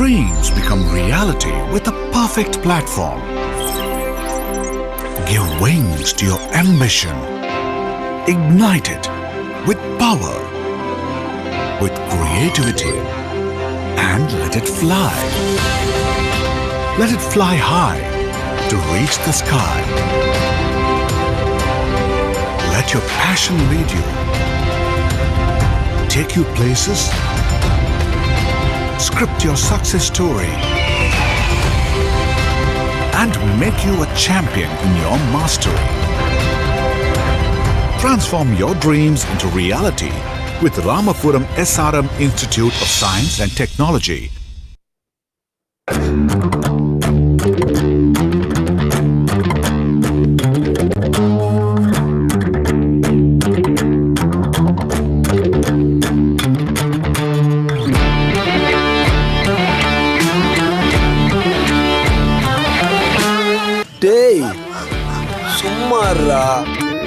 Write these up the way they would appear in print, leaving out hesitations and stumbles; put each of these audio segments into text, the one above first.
Dreams become reality with a perfect platform. Give wings to your ambition. Ignite it with power, with creativity, and let it fly. Let it fly high to reach the sky. Let your passion lead you. Take you places. Script your success story. And make you a champion in your mastery. Transform your dreams into reality with Ramapuram SRM Institute of Science and Technology. டேய் சும்மாறா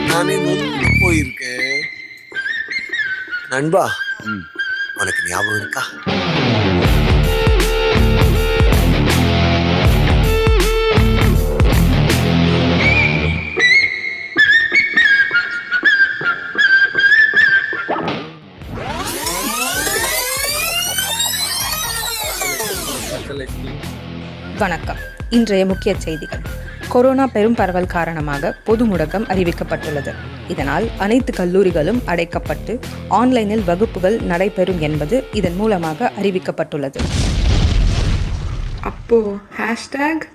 நானே நொந்து போயிருக்கேன். நண்பா உனக்கு ஞாபகம் இருக்கா? வணக்கம். இன்றைய முக்கிய செய்திகள். கொரோனா பெரும் பரவல் காரணமாக பொது முடக்கம் அறிவிக்கப்பட்டுள்ளது. இதனால் அனைத்து கல்லூரிகளும் அடைக்கப்பட்டு ஆன்லைனில் வகுப்புகள் நடைபெறும் என்பது இதன் மூலமாக அறிவிக்கப்பட்டுள்ளது. அப்போ hashtag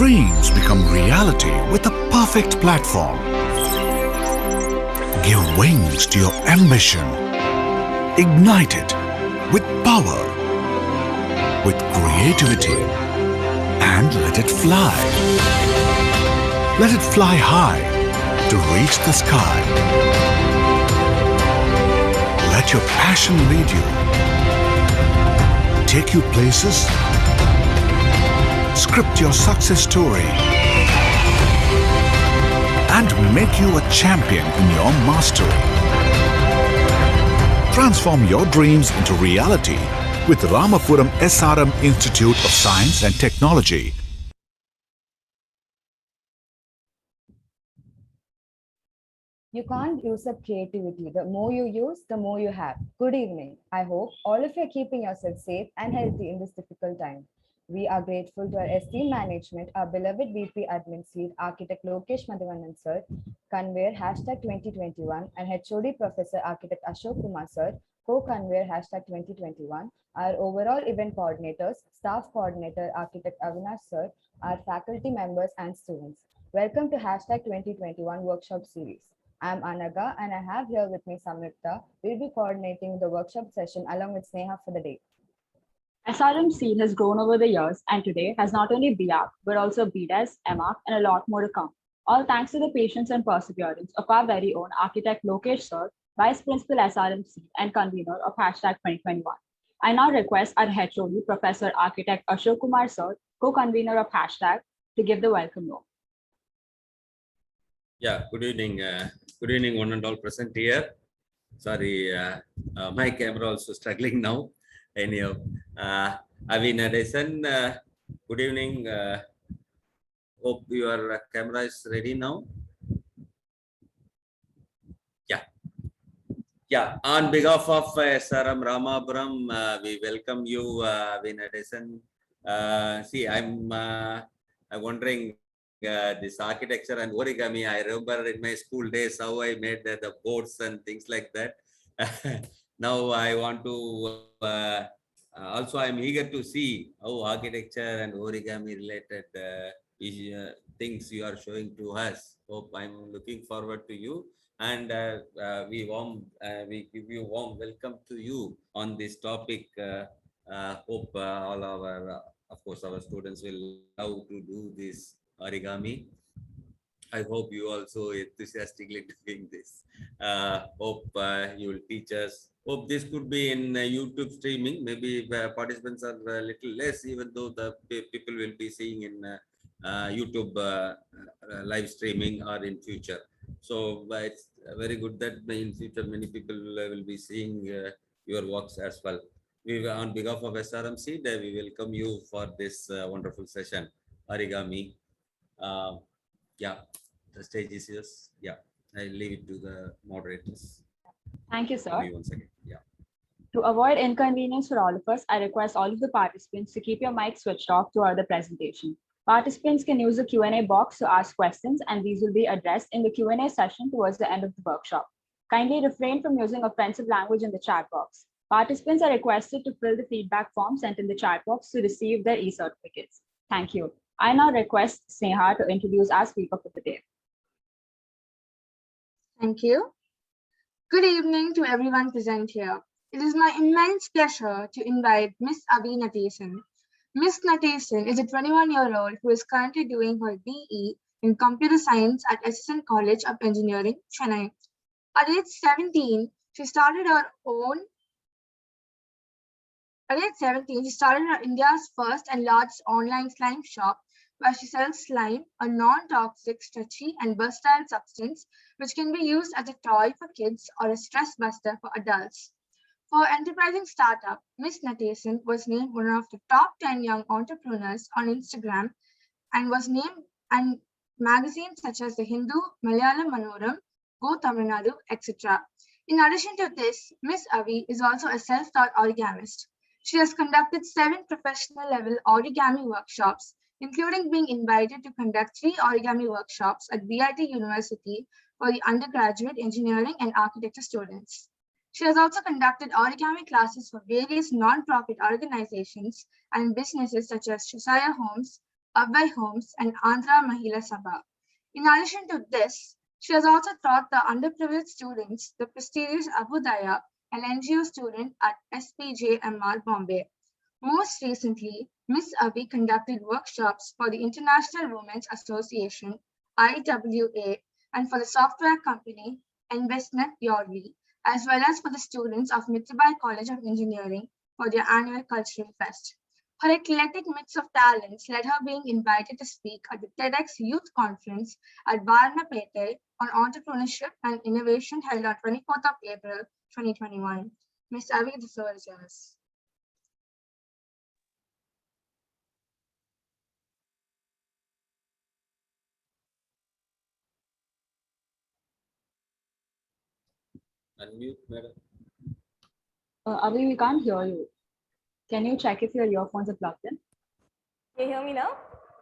Dreams become reality with a perfect platform. Give wings to your ambition. Ignite it with power, with creativity, and let it fly. Let it fly high to reach the sky. Let your passion lead you. Take you places. Script your success story and make you a champion in your mastery. Transform your dreams into reality with Ramapuram SRM Institute of Science and Technology. You can't use up creativity. The more you use, the more you have. Good evening. I hope all of you are keeping yourself safe and healthy in this difficult time. We are grateful to our esteemed management, our beloved VP Admin Seat, Architect Lokesh Madhivanan Sir, conveyor hashtag 2021, and HOD Professor Architect Ashok Kumar Sir, co-conveyor hashtag 2021, our overall event coordinators, staff coordinator Architect Avinash Sir, our faculty members and students. Welcome to hashtag 2021 workshop series. I'm Anaga and I have here with me Samyukta. We'll be coordinating the workshop session along with Sneha for the day. SRM scene has grown over the years and today has not only BIAC but also BDES, EMAC and a lot more to come. All thanks to the patience and perseverance of our very own Architect Lokesh Sir, Vice Principal SRM scene and convener of hashtag 2021. I now request our HOD Professor Architect Ashok Kumar Sir, co-convener of hashtag, to give the welcome note. Yeah, good evening one and all present here. Sorry, my camera also struggling now. Anyhow, Avin Adesan, good evening. Hope your camera is ready now. Yeah, on behalf of SRM Ramapuram, we welcome you, Avin Adesan. See, I'm I'm wondering this architecture and origami. I remember in my school days how I made the boards and things like that. Now I want to also I'm eager to see how architecture and origami related things you are showing to us. Hope I'm looking forward to you, and we give you warm welcome to you on this topic. Hope all our of course our students will love to do this origami. I hope you also enthusiastically doing this. Hope you will teach us. Hope this could be in YouTube streaming. Maybe participants are a little less, even though the people will be seeing in YouTube live streaming or in future. So it's very good that in future many people will be seeing your works as well. We, on behalf of SRMC, we welcome you for this wonderful session, origami. Yeah, the stage is yours. Yeah, I leave it to the moderators. Thank you, sir. Once again. Yeah. To avoid inconvenience for all of us, I request all of the participants to keep your mic switched off throughout the presentation. Participants can use the Q&A box to ask questions, and these will be addressed in the Q&A session towards the end of the workshop. Kindly refrain from using offensive language in the chat box. Participants are requested to fill the feedback form sent in the chat box to receive their e-certificates. Thank you. I now request Sneha to introduce our speaker for the day. Thank you. Good evening to everyone present here. It is my immense pleasure to invite Miss Avi Natesan. Miss Natesan is a 21-year-old who is currently doing her BE in Computer Science at SSN College of Engineering, Chennai. At age 17, she started India's first and largest online slime shop, where she sells slime, a non-toxic, stretchy, and versatile substance which can be used as a toy for kids or a stress buster for adults. For her enterprising startup, Miss Natesan was named one of the top 10 young entrepreneurs on Instagram and was named in magazines such as The Hindu, Malayalam Manoram, Go Tamil Nadu, etc. In addition to this, Miss Avi is also a self-taught origamist. She has conducted 7 professional-level origami workshops, including being invited to conduct 3 origami workshops at VIT University for the undergraduate engineering and architecture students. She has also conducted origami classes for various non-profit organizations and businesses such as Shusaya Homes, Abhay Homes, and Andhra Mahila Sabha. In addition to this, she has also taught the underprivileged students the prestigious Abudaya, an NGO student at SPJMR Bombay. Most recently, Miss Avi conducted workshops for the International Women's Association, IWA, and for the software company InvestNet Yorvi, as well as for the students of Mithrabai College of Engineering for their annual cultural fest. Her eclectic mix of talents led her being invited to speak at the TEDx Youth Conference at Varnapete on entrepreneurship and innovation held on 24th of April, 2021. Ms. Avi, the floor is yours. Unmute, madam. Avi, we can't hear you. Can you check if your earphones are plugged in? Can you hear me now?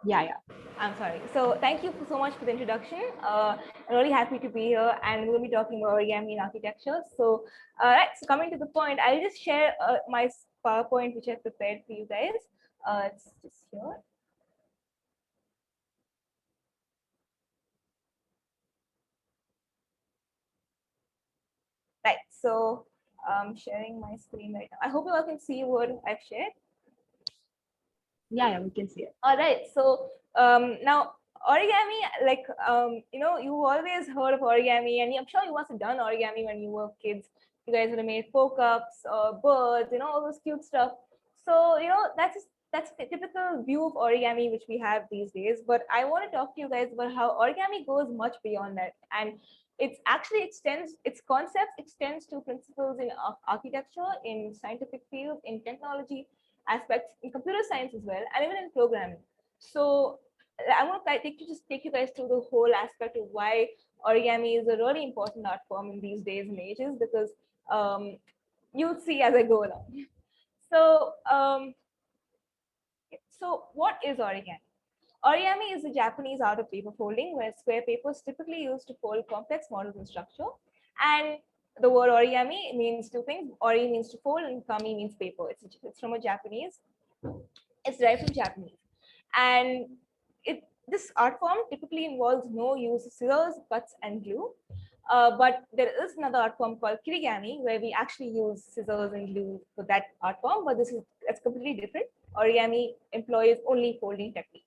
Yeah. I'm sorry. So thank you so much for the introduction. I'm really happy to be here, and we'll be talking about origami in architecture. So, right. So coming to the point, I'll just share my PowerPoint which I prepared for you guys. It's just here. Right. So I'm sharing my screen right now. I hope you all can see what I've shared. Yeah, we can see it. All right. So now origami, like, you've always heard of origami, and I'm sure you must have done origami when you were kids. You guys would have made cups or birds, all those cute stuff. So, that's the typical view of origami which we have these days. But I want to talk to you guys about how origami goes much beyond that. And it's actually its concepts extends to principles in architecture, in scientific fields, in technology aspects, in computer science as well, and even in programming. So I want to take you guys through the whole aspect of why origami is a really important art form in these days and ages, because you'll see as I go along. So, so what is origami? Origami is the Japanese art of paper folding, where square paper is typically used to fold complex models and structure. And the word origami means two things. Ori means to fold, and kami means paper. It's from a Japanese. It's derived from Japanese, and this art form typically involves no use of scissors, cuts, and glue. But there is another art form called kirigami, where we actually use scissors and glue for that art form. But that's completely different. Origami employs only folding techniques.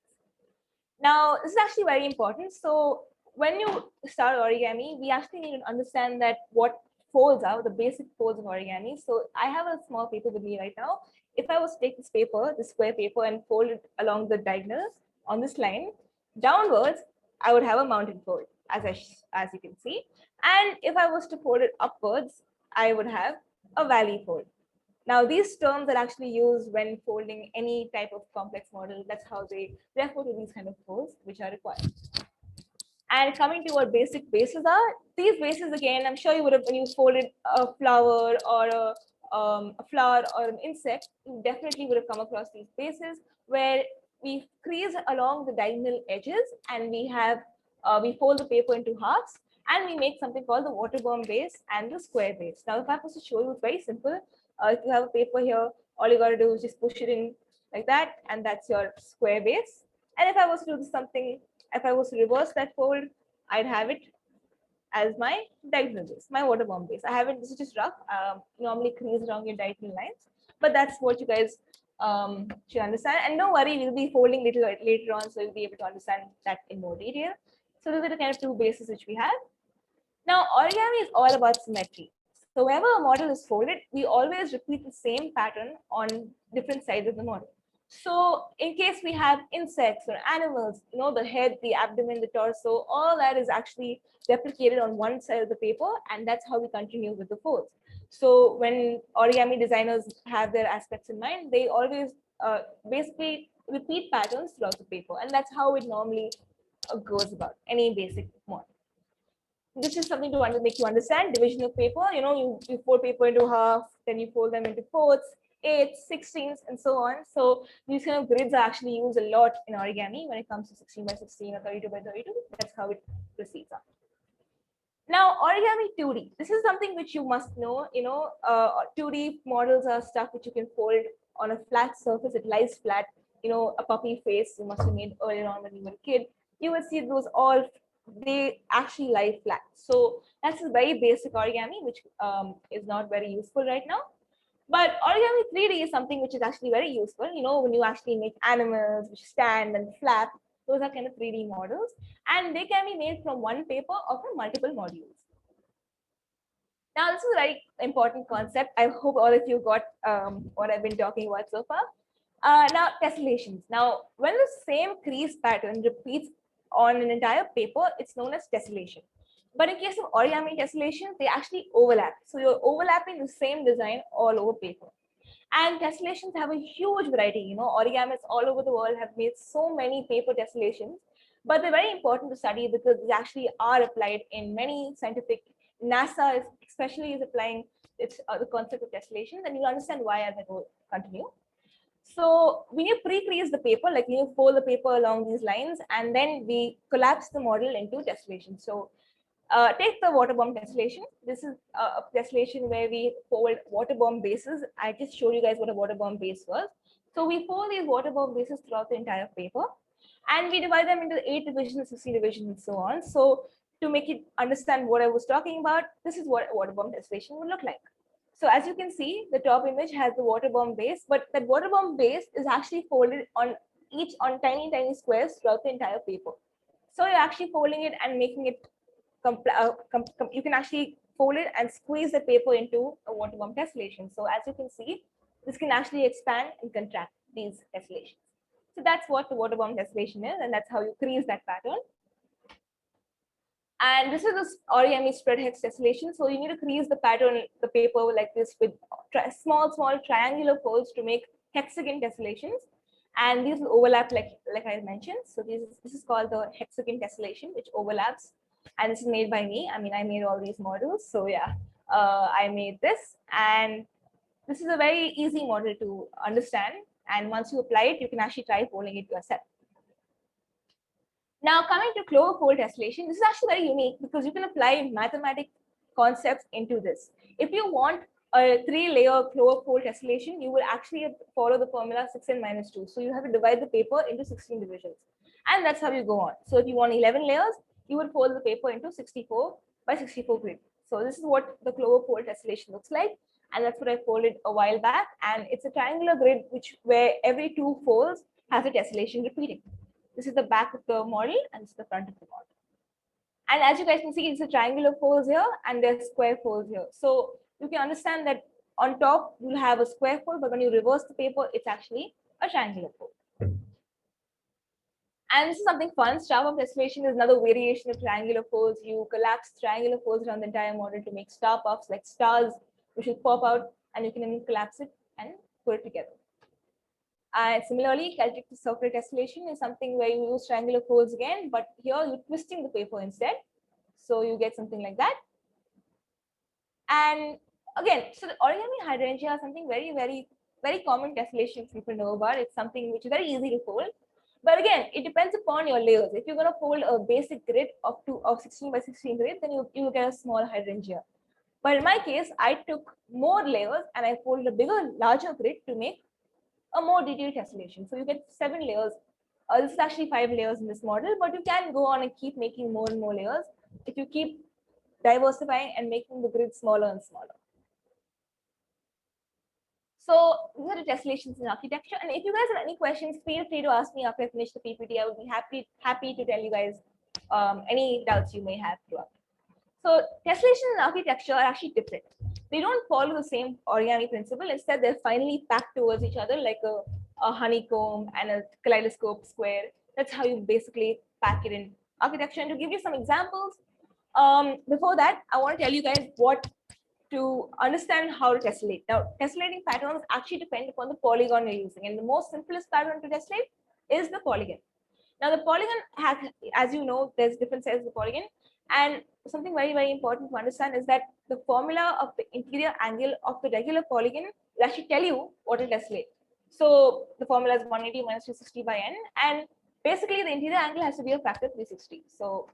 Now, this is actually very important. So when you start origami, we actually need to understand that what folds are, the basic folds of origami. So I have a small paper with me right now. If I was to take this paper, this square paper, and fold it along the diagonals on this line, downwards, I would have a mountain fold, as you can see. And if I was to fold it upwards, I would have a valley fold. Now, these terms are actually used when folding any type of complex model. That's how they refer to these kind of folds which are required. And coming to what basic bases are, these bases again, I'm sure you would have, when you folded a flower or a flower or an insect, you definitely would have come across these bases where we crease along the diagonal edges and we fold the paper into halves and we make something called the waterborne base and the square base. Now, if I was to show you, it's very simple. If you have a paper here, all you got to do is just push it in like that, and that's your square base. And if I was to do something, if I was to reverse that fold, I'd have it as my diagonal base, my waterborne base. I haven't, this is just rough, normally crease along your diagonal lines, but that's what you guys should understand. And don't worry, we'll be folding later on, so you'll be able to understand that in more detail. So these are the kind of two bases which we have. Now, origami is all about symmetry. So whenever a model is folded, we always repeat the same pattern on different sides of the model. So in case we have insects or animals, the head, the abdomen, the torso, all that is actually replicated on one side of the paper, and that's how we continue with the folds. So when origami designers have their aspects in mind, they always basically repeat patterns throughout the paper, and that's how it normally goes about any basic model. This is something to make you understand division of paper. You fold paper into half, then you fold them into fourths, eighths, 16ths, and so on. So these kind of grids are actually used a lot in origami when it comes to 16 by 16 or 32 by 32. That's how it proceeds on. Now, origami 2D. This is something which you must know. 2D models are stuff which you can fold on a flat surface. It lies flat. A puppy face you must have made earlier on when you were a kid. You will see those all, they actually lie flat. So that's a very basic origami, which is not very useful right now. But origami 3D is something which is actually very useful. When you actually make animals which stand and flap, those are kind of 3D models, and they can be made from one paper or from multiple modules. Now, this is a very important concept. I hope all of you got what I've been talking about so far. Now, tessellations. Now, when the same crease pattern repeats on an entire paper, it's known as tessellation. But in case of origami tessellation, they actually overlap. So you're overlapping the same design all over paper. And tessellations have a huge variety. Origamists all over the world have made so many paper tessellations, but they're very important to study because they actually are applied in many scientific. NASA especially is applying the concept of tessellations, and you'll understand why as I go continue. So when you pre-crease the paper, like you fold the paper along these lines, and then we collapse the model into tessellation. So take the waterborne tessellation. This is a tessellation where we fold waterborne bases. I just showed you guys what a waterborne base was. So we fold these waterborne bases throughout the entire paper, and we divide them into 8 divisions, 16 divisions, and so on. So to make it understand what I was talking about, this is what a waterborne tessellation would look like. So as you can see, the top image has the waterborne base, but that waterborne base is actually folded on tiny, tiny squares throughout the entire paper. So you're actually folding it and making it, you can actually fold it and squeeze the paper into a waterborne tessellation. So as you can see, this can actually expand and contract these tessellations. So that's what the waterborne tessellation is, and that's how you crease that pattern. And this is the origami spread hex tessellation. So you need to crease the pattern, the paper like this with small triangular folds to make hexagon tessellations. And these will overlap like I mentioned. So this is called the hexagon tessellation, which overlaps. And this is made by me. I mean, I made all these models. So yeah, I made this. And this is a very easy model to understand. And once you apply it, you can actually try folding it yourself. Now, coming to clover-fold tessellation, this is actually very unique because you can apply mathematical concepts into this. If you want a 3-layer clover-fold tessellation, you will actually follow the formula 6 n minus 2. So you have to divide the paper into 16 divisions. And that's how you go on. So if you want 11 layers, you would fold the paper into 64 by 64 grid. So this is what the clover-fold tessellation looks like. And that's what I folded a while back. And it's a triangular grid where every 2 folds has a tessellation repeating. This is the back of the model and this is the front of the model. And as you guys can see, it's a triangular folds here and there's square folds here. So you can understand that on top you'll have a square fold, but when you reverse the paper, it's actually a triangular fold. And this is something fun. Star puff tessellation is another variation of triangular folds. You collapse triangular folds around the entire model to make star puffs like stars, which will pop out, and you can then collapse it and put it together. Similarly, Celtic circular tessellation is something where you use triangular folds again, but here you're twisting the paper instead. So you get something like that. And again, so the origami hydrangea is something very, very, very common tessellation people know about. It's something which is very easy to fold. But again, it depends upon your layers. If you're going to fold a basic grid of 16 by 16 grid, then you will get a small hydrangea. But in my case, I took more layers and I folded a bigger, larger grid to make a more detailed tessellation. So you get 7 layers. This is actually 5 layers in this model, but you can go on and keep making more and more layers if you keep diversifying and making the grid smaller and smaller. So these are the tessellations in architecture. And if you guys have any questions, feel free to ask me after I finish the PPT. I would be happy to tell you guys any doubts you may have throughout. So tessellations in architecture are actually different. They don't follow the same origami principle. Instead, they're finely packed towards each other like a honeycomb and a kaleidoscope square. That's how you basically pack it in architecture. And to give you some examples, before that, I want to tell you guys what to understand how to tessellate. Now, tessellating patterns actually depend upon the polygon you're using. And the most simplest pattern to tessellate is the polygon. Now, the polygon has, as you know, there's different sizes of polygon. And something very, very important to understand is that the formula of the interior angle of the regular polygon will actually tell you what to tessellate. So the formula is 180 minus 260 by n. And basically, the interior angle has to be a factor of 360. So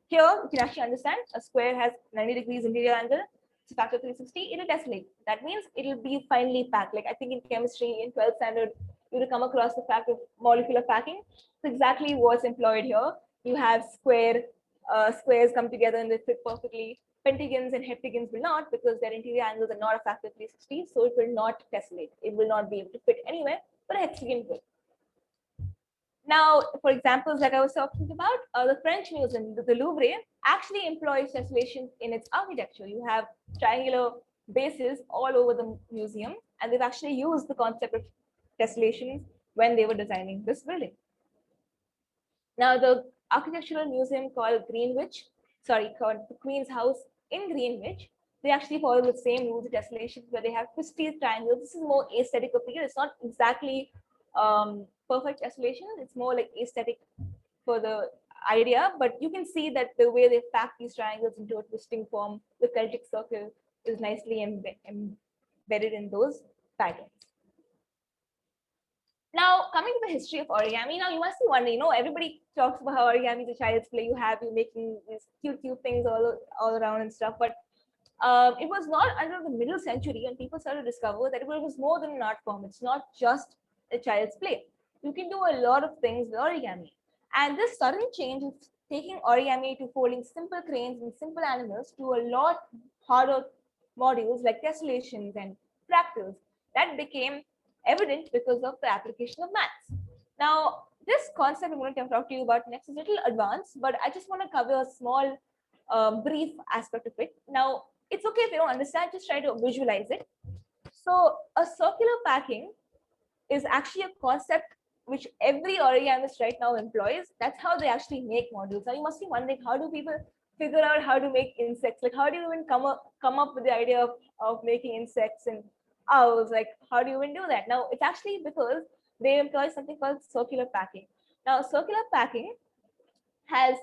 here, you can actually understand a square has 90 degrees interior angle. It's a factor of 360. It will tessellate. That means it will be finely packed. Like I think in chemistry, in 12th standard, you will come across the fact of molecular packing. It's exactly what's employed here. You have squares come together and they fit perfectly. Pentagons and heptagons will not because their interior angles are not a factor of 360, so it will not tessellate. It will not be able to fit anywhere, but a hexagon will. Now, for examples like I was talking about, the French Museum, the Louvre, actually employs tessellation in its architecture. You have triangular bases all over the museum, and they've actually used the concept of tessellations when they were designing this building. Now, the architectural museum called called the Queen's House in Greenwich, they actually follow the same rules of tessellation where they have twisty triangles. This is more aesthetic appeal. It's not exactly perfect tessellation. It's more like aesthetic for the idea, but you can see that the way they pack these triangles into a twisting form, the Celtic circle is nicely embedded in those patterns. Now, coming to the history of origami, now you must be wondering, everybody talks about how origami is a child's play. You making these cute things all around and stuff, but it was not until the middle century when people started to discover that it was more than an art form. It's not just a child's play. You can do a lot of things with origami. And this sudden change is taking origami to folding simple cranes and simple animals to a lot harder modules like tessellations and fractals. That became evident because of the application of maths. Now, this concept I'm going to talk to you about next is a little advanced, but I just want to cover a small, brief aspect of it. Now, it's okay if you don't understand, just try to visualize it. So, a circular packing is actually a concept which every origamist right now employs. That's how they actually make modules. Now, you must be wondering, how do people figure out how to make insects? Like, how do you even come up with the idea of making insects and owls? Like, how do you even do that? Now, it's actually because they employ something called circular packing. Now, circular packing has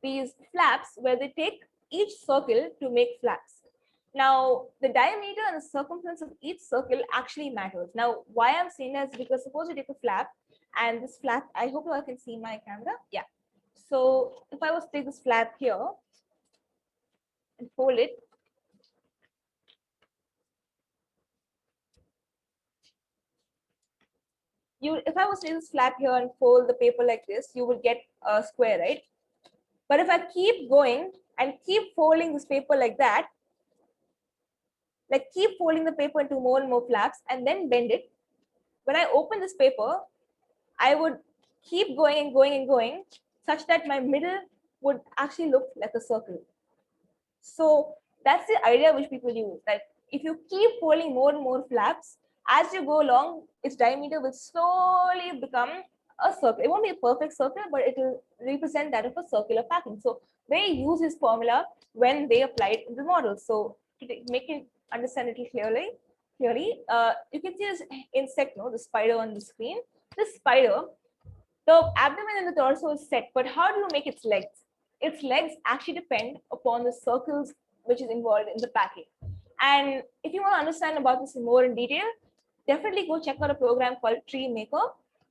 these flaps where they take each circle to make flaps. Now, the diameter and the circumference of each circle actually matters. Now, why I'm saying that is because suppose you take a flap and this flap, I hope you all can see my camera. Yeah. So if I was to take this flap here and fold it, if I was to take this flap here and fold the paper like this, you would get a square, right? But if I keep going and keep folding this paper like that, like keep folding the paper into more and more flaps and then bend it, when I open this paper, I would keep going and going and going such that my middle would actually look like a circle. So that's the idea which people use, that if you keep folding more and more flaps, as you go along, its diameter will slowly become a circle. It won't be a perfect circle, but it will represent that of a circular pattern. So they use this formula when they apply it in the model. So to make it understand it clearly, you can see this insect, the spider on the screen. This spider, the abdomen and the torso is set, but how do you make its legs? Its legs actually depend upon the circles which is involved in the packing. And if you want to understand about this more in detail, definitely go check out a program called Tree Maker.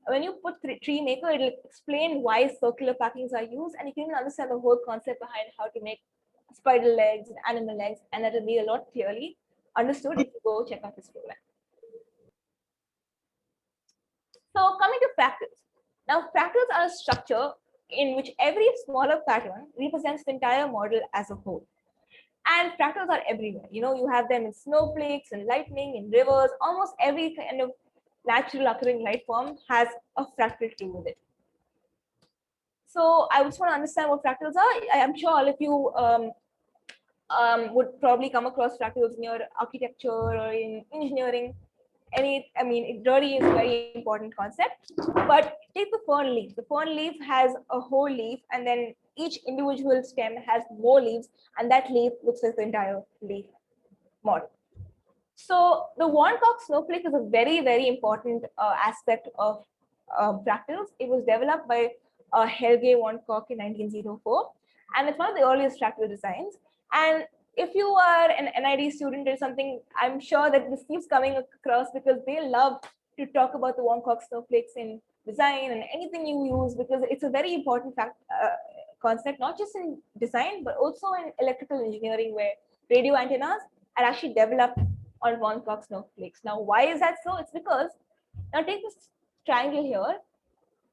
When you put Tree Maker, it will explain why circular packings are used, and you can understand the whole concept behind how to make spider legs and animal legs, and that will be a lot clearly understood if you go check out this program. So coming to fractals. Now, fractals are a structure in which every smaller pattern represents the entire model as a whole. And fractals are everywhere. You have them in snowflakes, in lightning, in rivers. Almost every kind of natural occurring life form has a fractal to do with it. So I just want to understand what fractals are. I am sure all of you would probably come across fractals in your architecture or in engineering. It really is a very important concept. But take the fern leaf. The fern leaf has a whole leaf, and then each individual stem has more leaves, and that leaf looks like the entire leaf model. So the Warncock snowflake is a very, very important aspect of fractals. It was developed by Helge Warncock in 1904, and it's one of the earliest fractal designs. And if you are an NID student or something, I'm sure that this keeps coming across because they love to talk about the Warncock snowflakes in design and anything you use, because it's a very important concept, not just in design, but also in electrical engineering, where radio antennas are actually developed on Warncock snowflakes. Now, why is that so? It's because, now take this triangle here.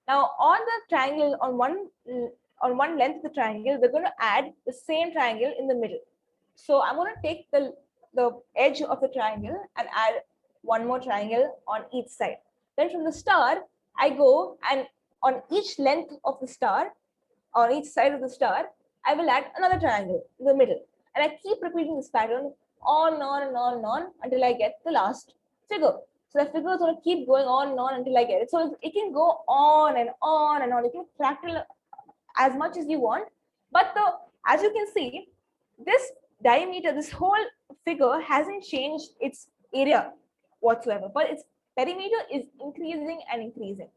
Now, on the triangle, on one length of the triangle, we're going to add the same triangle in the middle. So I'm going to take the edge of the triangle and add one more triangle on each side. Then from the star, I go and on each length of the star, on each side of the star, I will add another triangle in the middle. And I keep repeating this pattern on and on and on and on until I get the last figure. So the figure is going to keep going on and on until I get it. So it can go on and on and on. You can fractal as much as you want. But as you can see, this diameter, this whole figure hasn't changed its area whatsoever, but its perimeter is increasing and increasing.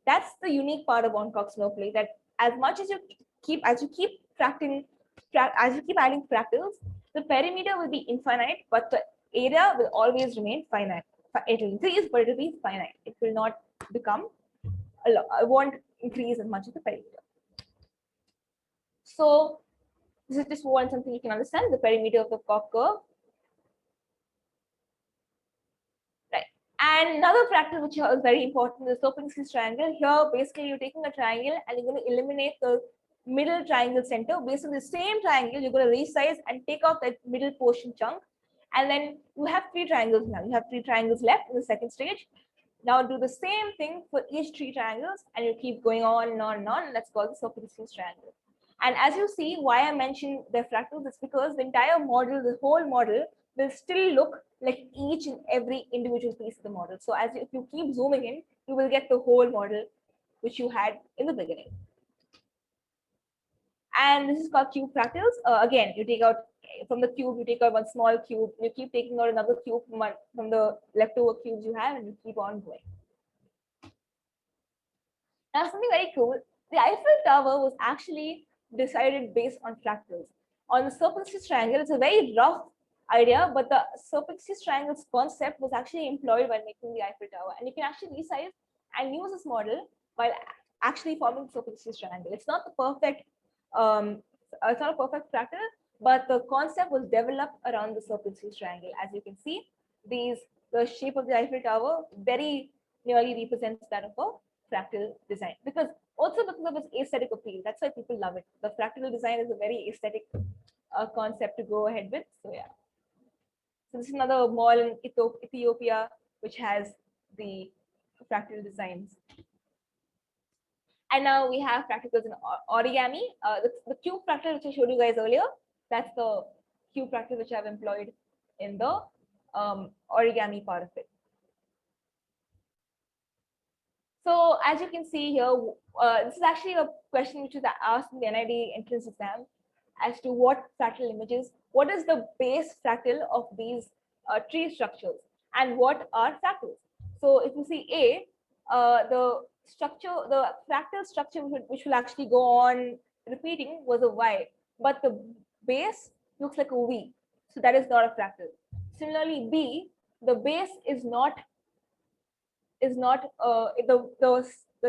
That's the unique part of Warncock snowflake, that as you keep adding fractals, the perimeter will be infinite, but the area will always remain finite. It will increase, but it will be finite. It will not become a lot. I won't increase as much as the perimeter. So this is just something you can understand, the perimeter of the Cock curve. Right. And another fractal which is very important is the Sopinski's triangle. Here, basically, you're taking a triangle and you're going to eliminate the middle triangle center. Based on the same triangle, you're going to resize and take off that middle portion chunk. And then you have three triangles now. You have three triangles left in the second stage. Now do the same thing for each three triangles, and you keep going on and on and on. And that's called the Sopinski's triangle. And as you see, why I mentioned the fractals is because the entire model, the whole model, will still look like each and every individual piece of the model. So if you keep zooming in, you will get the whole model which you had in the beginning. And this is called cube fractals. Again, you take out from the cube, you take out one small cube, you keep taking out another cube from the leftover cubes you have, and you keep on going. Now, something very cool, the Eiffel Tower was actually decided based on fractals. On the Sopinski's triangle, it's a very rough idea, but the Sopinski's triangle's concept was actually employed while making the Eiffel Tower. And you can actually resize and use this model while actually forming the Socrates triangle. It's not the perfect, it's not a perfect fractal, but the concept was developed around the Socrates triangle. As you can see, the shape of the Eiffel Tower very nearly represents that of a fractal design, because of its aesthetic appeal. That's why people love it. The fractal design is a very aesthetic concept to go ahead with. So yeah. So this is another mall in Ethiopia which has the fractal designs. And now we have fractals in origami. The cube fractal which I showed you guys earlier, that's the cube fractal which I've employed in the origami part of it. So as you can see here, this is actually a question which was asked in the NID entrance exam as to what fractal images, what is the base fractal of these tree structures, and what are fractals. So if you see A, the fractal structure which will actually go on repeating was a Y, but the base looks like a V. So that is not a fractal. Similarly, B, the base is not the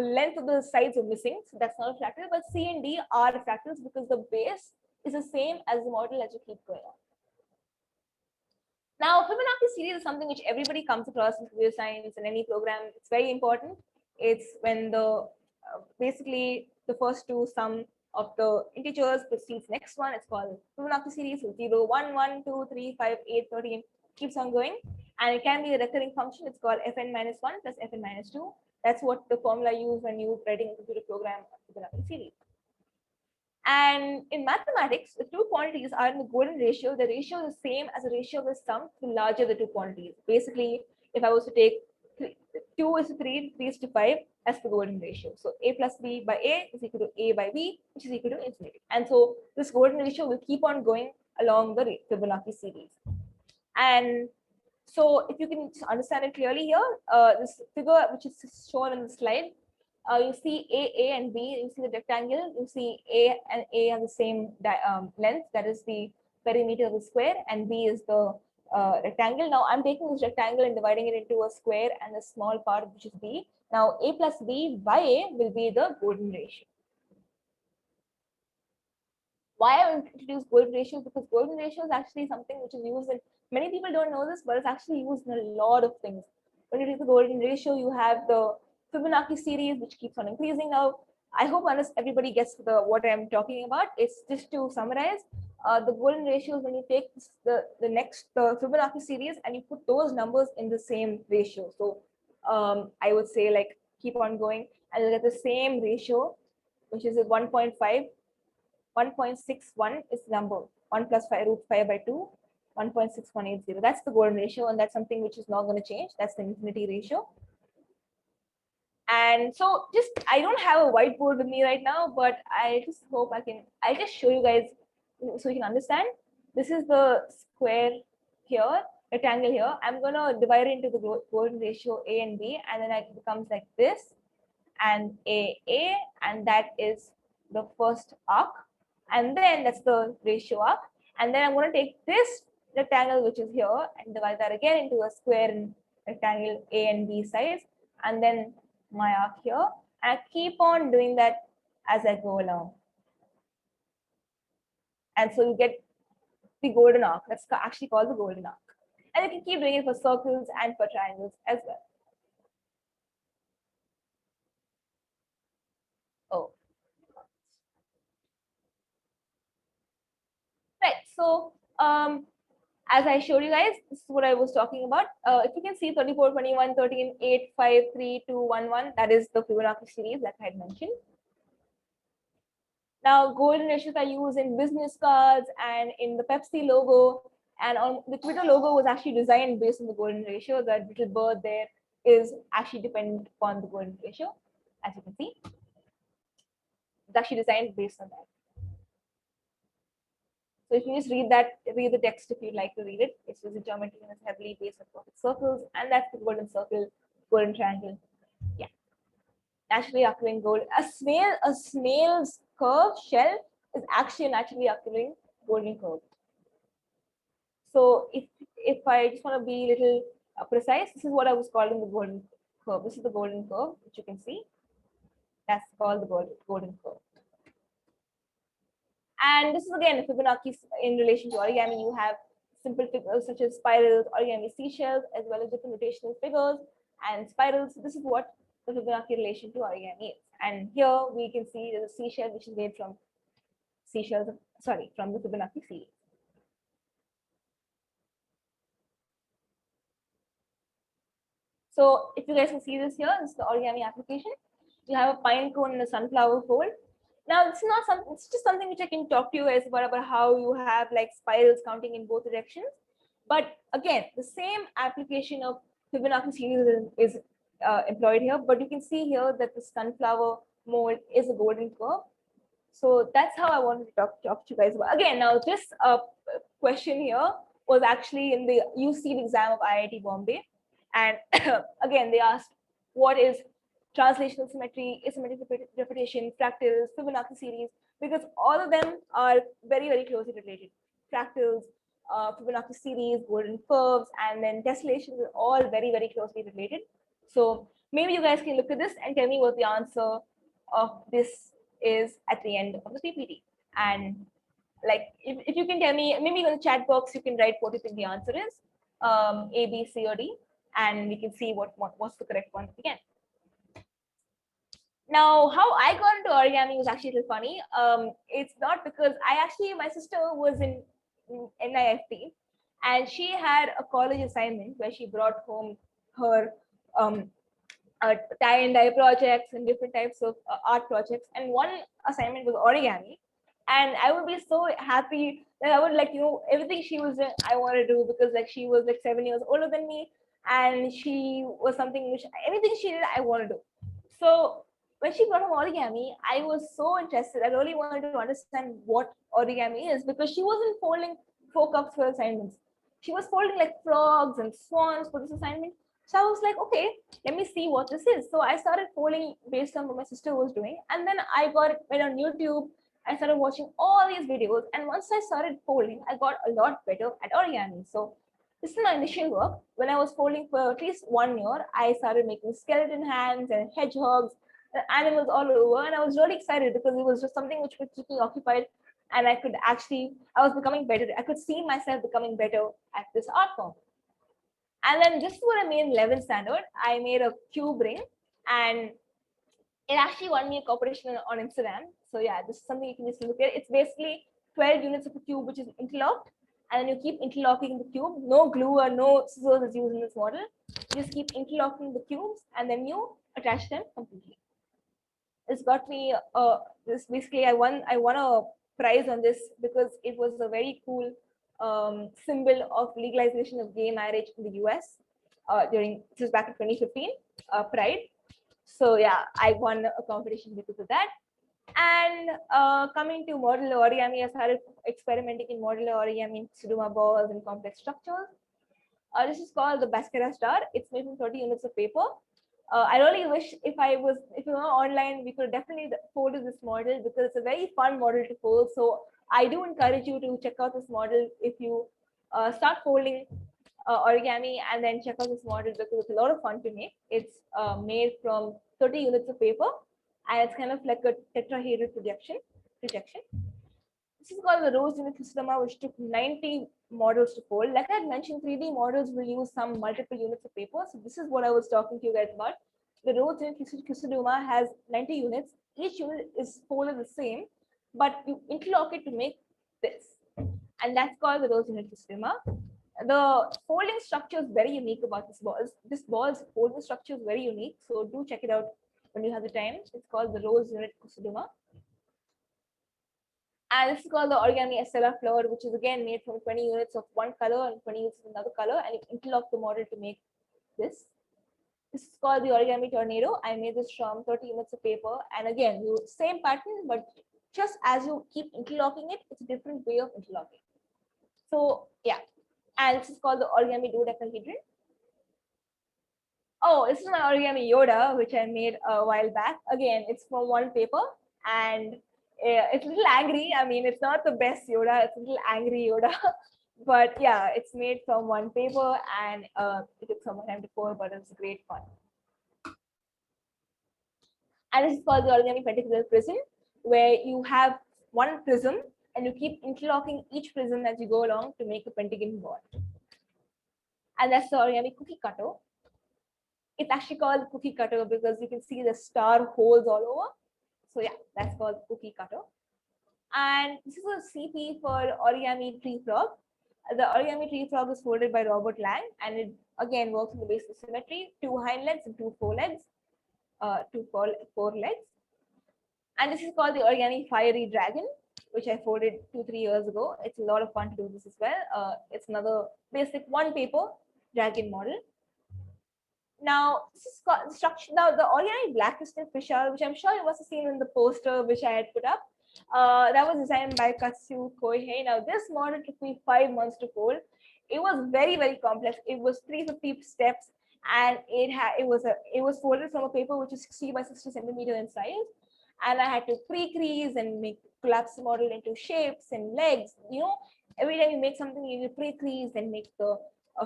length of the sides are missing, so that's not a fractal. But C and D are fractals because the base is the same as the model as you keep going on. Now, Fibonacci series is something which everybody comes across in computer science and any program. It's very important. It's when the basically the first two sum of the integers precedes next one. It's called Fibonacci series. So 0, 1, 1, 2, 3, 5, 8, 13 keeps on going. And it can be a recurring function. It's called fn minus 1 plus fn minus 2. That's what the formula used when you're writing a computer program of Fibonacci series. And in mathematics, the two quantities are in the golden ratio. The ratio is the same as the ratio of the sum, the larger the two quantities. Basically, if I was to take 2 is to 3, 3 is to 5, that's the golden ratio. So A plus B by A is equal to A by B, which is equal to infinity. And so this golden ratio will keep on going along the Fibonacci series. And so if you can understand it clearly here, this figure which is shown in the slide, you see A and B, you see the rectangle, you see A and A are the same length, that is the perimeter of the square, and B is the rectangle. Now I'm taking this rectangle and dividing it into a square and a small part which is B. Now A plus B by A will be the golden ratio. Why I introduced golden ratio? Because golden ratio is actually something which is used in, many people don't know this, but it's actually used in a lot of things. When you take the golden ratio, you have the Fibonacci series, which keeps on increasing. Now, I hope everybody gets what I'm talking about. It's just to summarize, the golden ratio is when you take the Fibonacci series and you put those numbers in the same ratio. So I would say like keep on going and you'll get the same ratio, which is 1.5. 1.61 is the number 1 plus 5 root 5 by 2, 1.6180. That's the golden ratio, and that's something which is not going to change. That's the infinity ratio. And so I don't have a whiteboard with me right now, but I just hope I'll just show you guys so you can understand. This is the square here, rectangle here. I'm going to divide it into the golden ratio A and B, and then it becomes like this, and A, and that is the first arc. And then that's the ratio arc. And then I'm going to take this rectangle, which is here, and divide that again into a square and rectangle A and B sides. And then my arc here. And I keep on doing that as I go along. And so you get the golden arc. That's actually called the golden arc. And you can keep doing it for circles and for triangles as well. Oh. Right, so as I showed you guys, this is what I was talking about. If you can see 34, 21, 13, 8, 5, 3, 2, 1, 1, that is the Fibonacci series that I had mentioned. Now, golden ratios are used in business cards and in the Pepsi logo, and on the Twitter logo was actually designed based on the golden ratio. That little bird there is actually dependent upon the golden ratio, as you can see. It's actually designed based on that. So if you just read the text if you'd like to read it. It's just a geometry and it's heavily based on perfect circles, and that's the golden circle, golden triangle. Yeah. Naturally occurring gold. A snail's curve shell is actually a naturally occurring golden curve. So if I just want to be a little precise, this is what I was calling the golden curve. This is the golden curve, which you can see. That's called the golden curve. And this is again Fibonacci in relation to origami. You have simple figures such as spirals, origami seashells, as well as different rotational figures and spirals. So this is what the Fibonacci relation to origami is. And here we can see there's a seashell which is made from seashells, from the Fibonacci series. So if you guys can see this here, this is the origami application. You have a pine cone and a sunflower fold. Now it's not something, it's just something which I can talk to you guys about how you have like spirals counting in both directions. But again, the same application of Fibonacci series is employed here, but you can see here that the sunflower mold is a golden curve. So that's how I wanted to talk to you guys about. Again, now this question here was actually in the UC exam of IIT Bombay. And again, they asked what is translational symmetry, asymmetric repetition, fractals, Fibonacci series, because all of them are very, very closely related. Fractals, Fibonacci series, golden curves, and then tessellations are all very, very closely related. So maybe you guys can look at this and tell me what the answer of this is at the end of the PPT. And like, if you can tell me, maybe in the chat box, you can write what you think the answer is, A, B, C, or D, and we can see what's the correct one again. Now, how I got into origami was actually a little funny. It's not because my sister was in NIFT, and she had a college assignment where she brought home her tie and dye projects and different types of art projects. And one assignment was origami. And I would be so happy that I would everything she was doing, I want to do, because like she was like 7 years older than me. And she was something which anything she did, I want to do. So when she brought home origami, I was so interested. I really wanted to understand what origami is, because she wasn't folding 4 cups for assignments. She was folding like frogs and swans for this assignment. So I was like, okay, let me see what this is. So I started folding based on what my sister was doing. And then I went on YouTube. I started watching all these videos. And once I started folding, I got a lot better at origami. So this is my initial work. When I was folding for at least 1 year, I started making skeleton hands and hedgehogs, animals all over. And I was really excited because it was just something which would keep me occupied. And I was becoming better. I could see myself becoming better at this art form. And then this is what I made in 11th standard. I made a cube ring, and it actually won me a competition on Instagram. So yeah, this is something you can just look at. It's basically 12 units of a cube, which is interlocked. And then you keep interlocking the cube. No glue or no scissors is used in this model. You just keep interlocking the cubes, and then you attach them completely. This got me this basically I won a prize on this because it was a very cool symbol of legalization of gay marriage in the US this was back in 2015, Pride. So yeah, I won a competition because of that. And coming to modular origami, I started experimenting in modular origami, Tsuduma balls and complex structures. This is called the Bhaskara star. It's made from 30 units of paper. I really wish if you were online, we could definitely fold this model because it's a very fun model to fold. So I do encourage you to check out this model if you start folding origami, and then check out this model because it's a lot of fun to make. It's made from 30 units of paper, and it's kind of like a tetrahedral projection. This is called the Rose unit Kusudama, which took 90 models to fold. Like I had mentioned, 3D models will use some multiple units of paper. So this is what I was talking to you guys about. The Rose unit Kusudama has 90 units. Each unit is folded the same, but you interlock it to make this. And that's called the Rose unit Kusudama. The folding structure is very unique about this ball. This ball's folding structure is very unique. So do check it out when you have the time. It's called the Rose unit Kusudama. And this is called the origami Estella flower, which is again made from 20 units of one color and 20 units of another color, and you interlock the model to make this. This is called the origami tornado. I made this from 30 units of paper, and again, same pattern, but just as you keep interlocking it, it's a different way of interlocking. So yeah, and this is called the origami dodecahedron. Oh, this is my origami Yoda, which I made a while back. Again, it's from one paper, and it's a little angry. I mean, it's not the best Yoda. It's a little angry Yoda. But yeah, it's made from one paper, and it took some time to pour, but it's great fun. And this is called the origami pentagonal prism, where you have one prism and you keep interlocking each prism as you go along to make a pentagon board. And that's the origami cookie cutter. It's actually called cookie cutter because you can see the star holes all over. So yeah, that's called cookie cutter. And this is a CP for origami tree frog. The origami tree frog is folded by Robert Lang, and it again works on the basis of symmetry: 2 hind legs and 2 forelegs, 2 forelegs. And this is called the origami fiery dragon, which I folded 2-3 years ago. It's a lot of fun to do this as well. It's another basic one paper dragon model. Now, this is called structure. Now, the origami black crystal fish owl, which I'm sure you must have seen in the poster which I had put up, that was designed by Katsu Koihei. Now, this model took me 5 months to fold. It was very, very complex. It was 350 steps, and it was folded from a paper which is 60 by 60 centimeter in size. And I had to pre-crease and collapse the model into shapes and legs. You know, every time you make something, you pre-crease and make the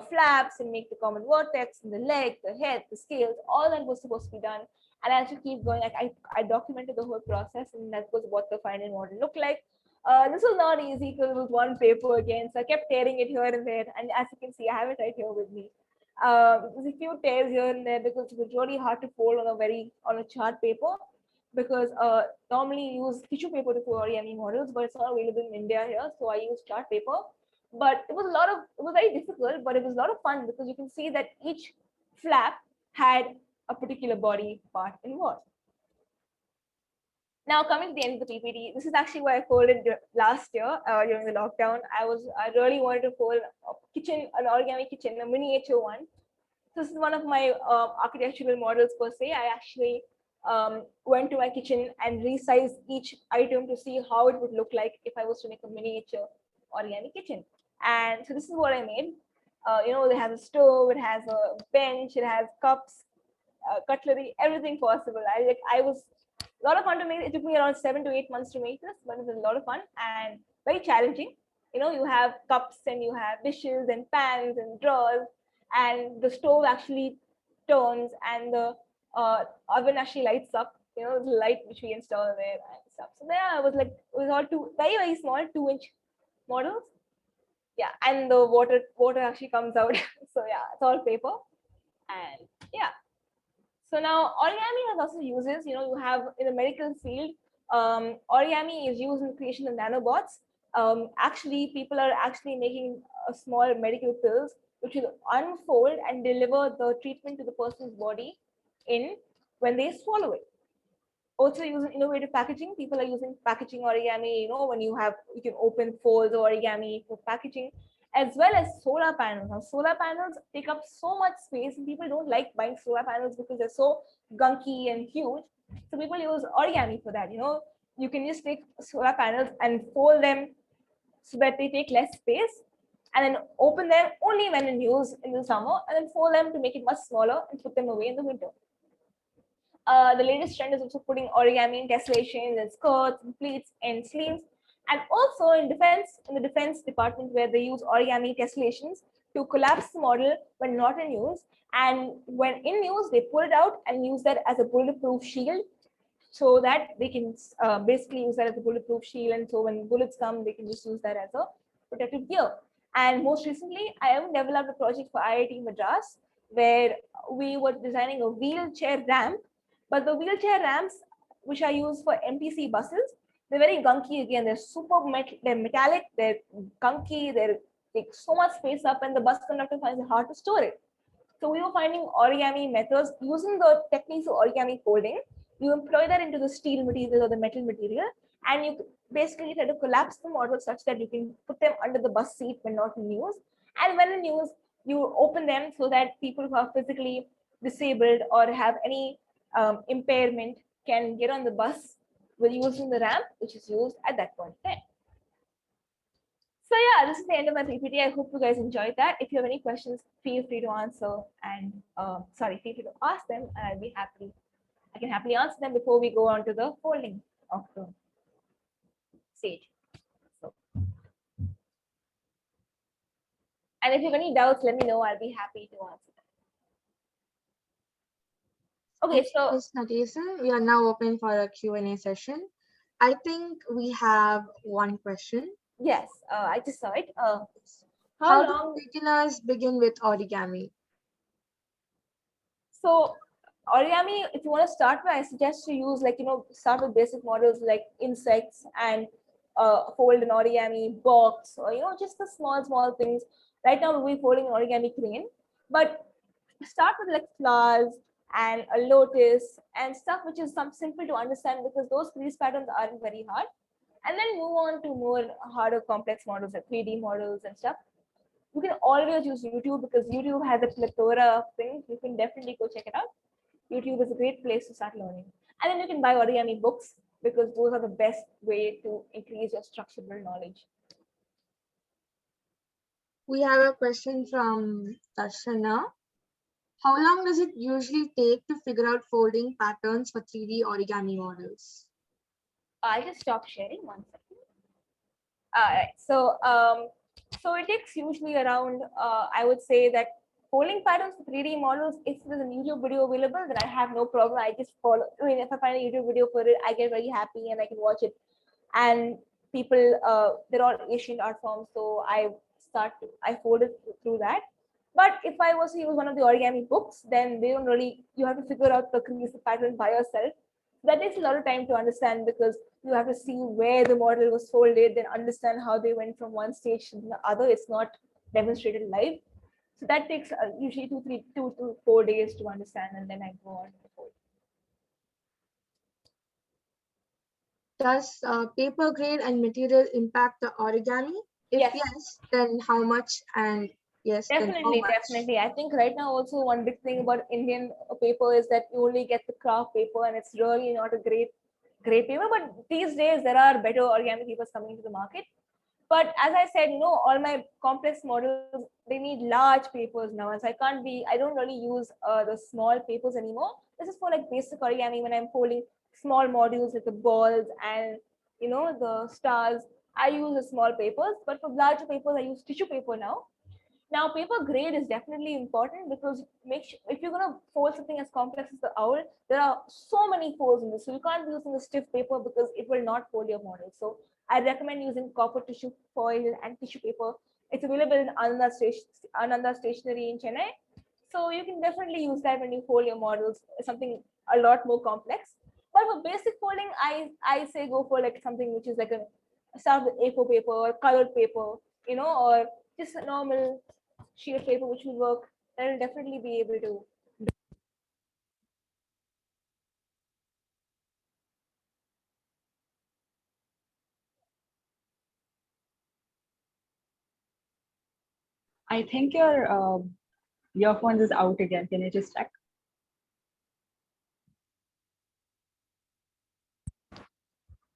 flaps and make the common vertex and the leg, the head, the scales. All that was supposed to be done. And as you keep going, like I documented the whole process, and that was what the final model looked like. This was not easy because it was one paper again, so I kept tearing it here and there. And as you can see, I have it right here with me. There's a few tears here and there because it was really hard to fold on a chart paper, because normally you use tissue paper to fold origami models, but it's not available in India here, so I use chart paper. But it was very difficult, but it was a lot of fun because you can see that each flap had a particular body part involved. Now, coming to the end of the PPT, this is actually what I folded last year during the lockdown. I really wanted to fold an origami kitchen, a miniature one. So this is one of my architectural models per se. I actually went to my kitchen and resized each item to see how it would look like if I was to make a miniature origami kitchen. And so this is what I made. You know, it has a stove, it has a bench, it has cups, cutlery, everything possible. I was a lot of fun to make. It took me around 7 to 8 months to make this, but it was a lot of fun and very challenging. You know, you have cups and you have dishes and pans and drawers, and the stove actually turns and the oven actually lights up. You know, the light which we install there and stuff. So there, it was all very, very small 2-inch models. Yeah, and the water actually comes out. So yeah, it's all paper. And yeah. So now origami has also uses, you know, you have in the medical field, origami is used in the creation of nanobots. Actually, people are actually making small medical pills which will unfold and deliver the treatment to the person's body when they swallow it. Also using innovative packaging, people are using packaging origami, you know, when you can open folds origami for packaging, as well as solar panels. Now, solar panels take up so much space, and people don't like buying solar panels because they're so gunky and huge. So people use origami for that. You know, you can just take solar panels and fold them so that they take less space, and then open them only when in use in the summer, and then fold them to make it much smaller and put them away in the winter. The latest trend is also putting origami in tessellations and skirts and pleats and sleeves, and also in the defense department, where they use origami tessellations to collapse the model when not in use, and when in use they pull it out and use that as a bulletproof shield, so that they can basically use that as a bulletproof shield, and so when bullets come, they can just use that as a protective gear. And most recently, I even developed a project for IIT Madras, where we were designing a wheelchair ramp. But the wheelchair ramps, which are used for MTC buses, they're very gunky again. They're metallic, they're gunky, they take so much space up, and the bus conductor finds it hard to store it. So we were finding origami methods using the techniques of origami folding. You employ that into the steel material or the metal material, and you basically try to collapse the model such that you can put them under the bus seat when not in use. And when in use, you open them so that people who are physically disabled or have any impairment can get on the bus with using the ramp, which is used at that point in time. So yeah, this is the end of my PPT. I hope you guys enjoyed that. If you have any questions, feel free to answer and feel free to ask them, and I can happily answer them before we go on to the folding of the stage. So, and if you have any doubts, let me know. I'll be happy to answer them. Okay, Thank you, so Ms. Nadesan. We are now open for a Q&A session. I think we have one question. yes, I just saw it. How How do long? beginners begin with origami? So origami, if you want to start with, I suggest to use start with basic models like insects and fold an origami box, or just the small things. Right now we'll be folding an origami crane, but start with like flowers and a lotus and stuff which is some simple to understand, because those crease patterns aren't very hard. And then move on to more harder complex models like 3D models and stuff. You can always use YouTube, because YouTube has a plethora of things. You can definitely go check it out. YouTube is a great place to start learning. And then you can buy origami books, because those are the best way to increase your structural knowledge. We have a question from Darshana. How long does it usually take to figure out folding patterns for 3D origami models? I'll just stop sharing 1 second. All right. So it takes usually around, I would say that folding patterns for 3D models, if there's a YouTube video available, then I have no problem. I just follow. I mean, if I find a YouTube video for it, I get very happy and I can watch it. And people, they're all Asian art forms, so I fold it through that. But if I was to use one of the origami books, then they don't really. You have to figure out the crease pattern by yourself. That takes a lot of time to understand, because you have to see where the model was folded, then understand how they went from one stage to the other. It's not demonstrated live. So that takes usually 2 to 4 days to understand, and then I go on to fold. Does paper grade and material impact the origami? If yes, then how much? And yes, then how much? Definitely. I think right now also one big thing about Indian paper is that you only get the craft paper, and it's really not a great paper. But these days there are better origami papers coming to the market. But as I said, all my complex models, they need large papers now, and so I don't really use the small papers anymore. This is for like basic origami when I'm folding small modules like the balls and the stars. I use the small papers, but for larger papers I use tissue paper now. Now, paper grade is definitely important, because if you're going to fold something as complex as the owl, there are so many folds in this. So you can't be using a stiff paper, because it will not fold your model. So I recommend using copper tissue foil and tissue paper. It's available in Ananda Stationery in Chennai. So you can definitely use that when you fold your models, something a lot more complex. But for basic folding, I say go for like something which is like a start with A4 paper or colored paper, or just a normal sheet of paper which will work. That will definitely be able to. I think your earphones is out again. Can you just check?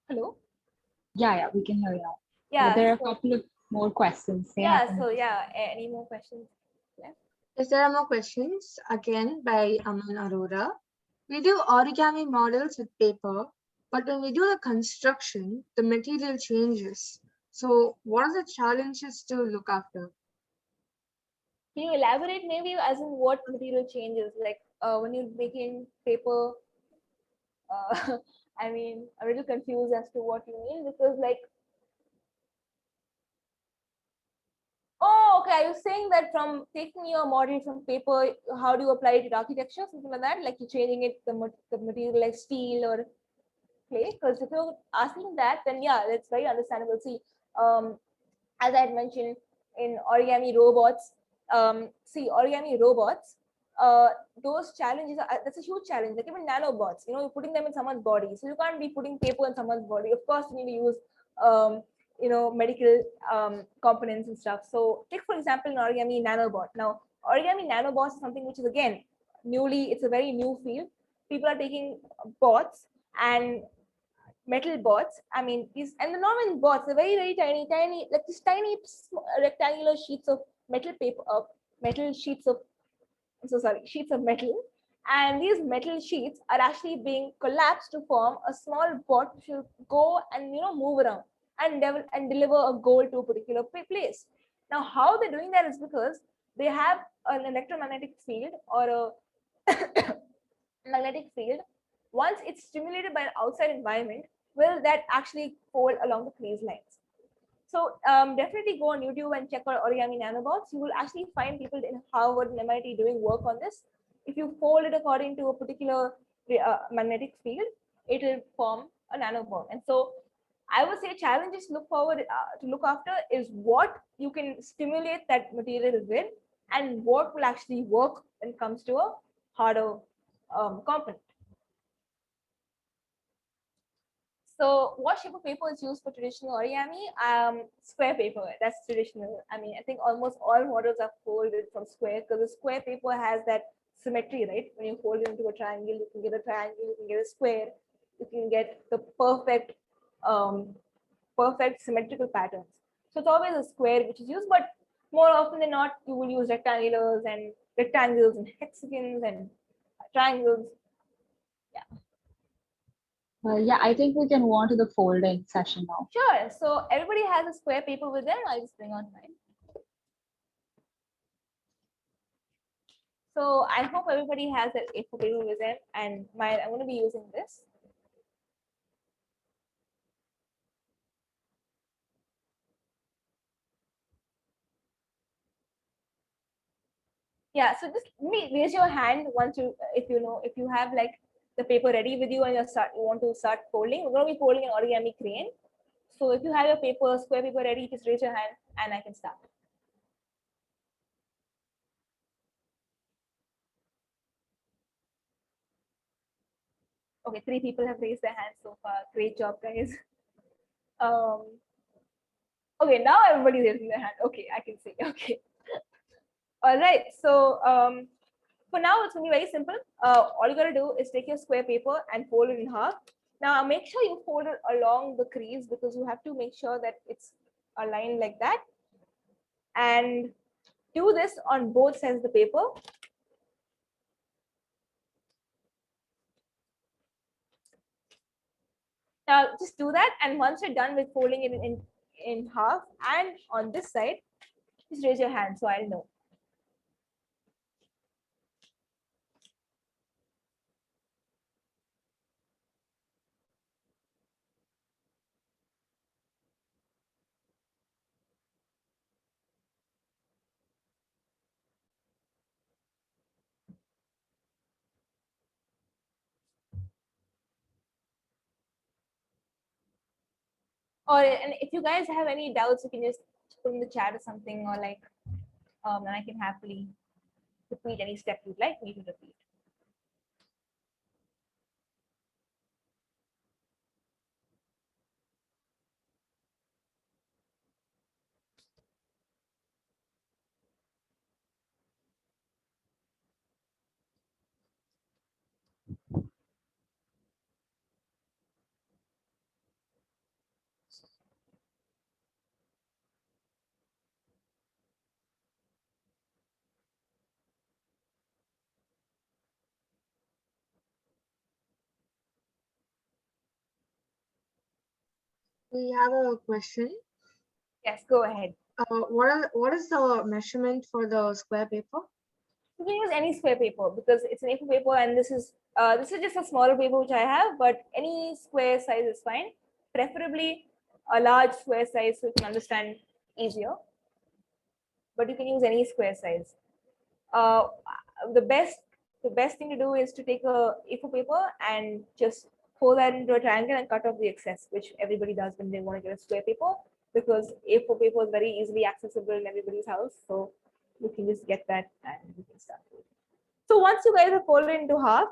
Hello? Yeah, we can hear you now. Yeah. There are a couple of more questions. Any more questions? Yes, there are more questions again by Aman Arora. We do origami models with paper, but when we do the construction, the material changes. So what are the challenges to look after? Can you elaborate maybe as in what material changes? Like when you're making paper, I mean, I'm a little confused as to what you mean, because like, oh, okay, are you saying that from taking your model from paper, how do you apply it to architecture, something like that? Like you're changing it, the material like steel or clay? Because if you're asking that, then yeah, that's very understandable. See, as I had mentioned in origami robots, origami robots, those challenges that's a huge challenge. Like even nanobots, you're putting them in someone's body, so you can't be putting paper in someone's body. Of course, you need to use medical components and stuff. So take for example an origami nanobot. Now origami nanobots is something which is again it's a very new field. People are taking bots and metal bots. I mean, these and the normal bots are very tiny, like these tiny rectangular sheets of metal paper, sheets of metal. And these metal sheets are actually being collapsed to form a small bot which will go and move around and deliver a goal to a particular place. Now, how they're doing that is because they have an electromagnetic field or a magnetic field, once it's stimulated by an outside environment, will that actually fold along the crease lines. So definitely go on YouTube and check out origami nanobots. You will actually find people in Harvard and MIT doing work on this. If you fold it according to a particular magnetic field, it will form a nanobot. And so I would say challenges to look forward to look after is what you can stimulate that material with, and what will actually work when it comes to a harder component. So what shape of paper is used for traditional origami? Square paper, that's traditional. I mean, I think almost all models are folded from square, because the square paper has that symmetry, right? When you fold it into a triangle, you can get a triangle, you can get a square, you can get the perfect symmetrical patterns. So it's always a square which is used, but more often than not, you will use rectangles and hexagons and triangles. Yeah, I think we can move on to the folding session now. Sure. So everybody has a square paper with them. I'll just bring on mine. So I hope everybody has an A4 paper with them, and mine, I'm going to be using this. Yeah, so just raise your hand once you, if you have like the paper ready with you and you want to start folding. We're going to be folding an origami crane. So if you have your paper, square paper ready, just raise your hand and I can start. Okay, 3 people have raised their hands so far. Great job, guys. Okay, now everybody's raising their hand. Okay, I can see. Okay. All right. So for now, it's going to be very simple. All you got to do is take your square paper and fold it in half. Now, make sure you fold it along the crease, because you have to make sure that it's aligned like that. And do this on both sides of the paper. Now, just do that. And once you're done with folding it in half and on this side, just raise your hand so I'll know. And if you guys have any doubts, you can just put in the chat or something, or like, and I can happily repeat any step you'd like me to repeat. We have a question. Yes, go ahead. What is the measurement for the square paper? You can use any square paper because it's an A4 paper, and this is just a smaller paper which I have, but any square size is fine. Preferably a large square size so you can understand easier. But you can use any square size. The best thing to do is to take a A4 paper and just fold that into a triangle and cut off the excess, which everybody does when they want to get a square paper, because A4 paper is very easily accessible in everybody's house. So you can just get that and you can start. So once you guys have folded into half,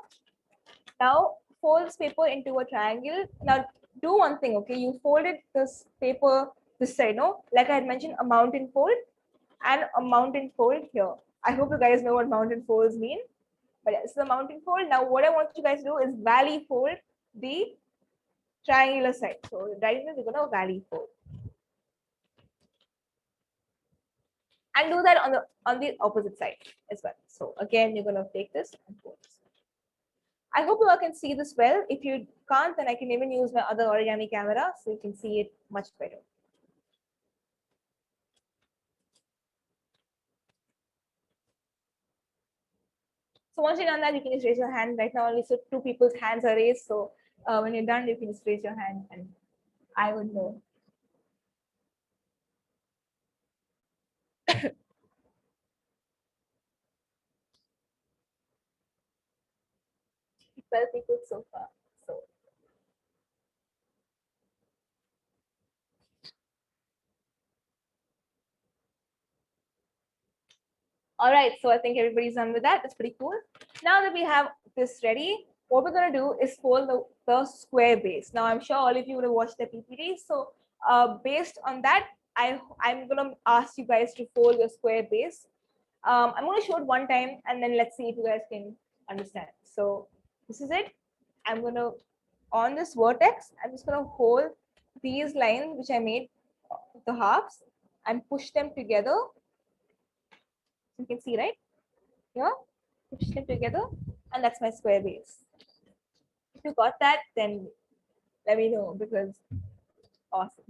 now fold this paper into a triangle. Now do one thing, okay? You folded this paper this side, no? Like I had mentioned, a mountain fold and a mountain fold here. I hope you guys know what mountain folds mean. But yeah, this is a mountain fold. Now what I want you guys to do is valley fold the triangular side. So diagonal, we're gonna valley fold. And do that on the opposite side as well. So again, you're gonna take this and fold this. I hope you all can see this well. If you can't, then I can even use my other origami camera so you can see it much better. So once you've done that, you can just raise your hand. Right now, only so 2 people's hands are raised. So when you're done, you can just raise your hand and I would know. 12 people so far. So all right, so I think everybody's done with that. That's pretty cool. Now that we have this ready, what we're gonna do is fold the square base. Now I'm sure all of you would have watched the PPT. So based on that, I'm gonna ask you guys to fold your square base. I'm gonna show it one time and then let's see if you guys can understand. So this is it. I'm gonna, on this vertex, I'm just gonna hold these lines which I made, the halves, and push them together. You can see, right? Here, push them together, and that's my square base. If you got that, then let me know because awesome.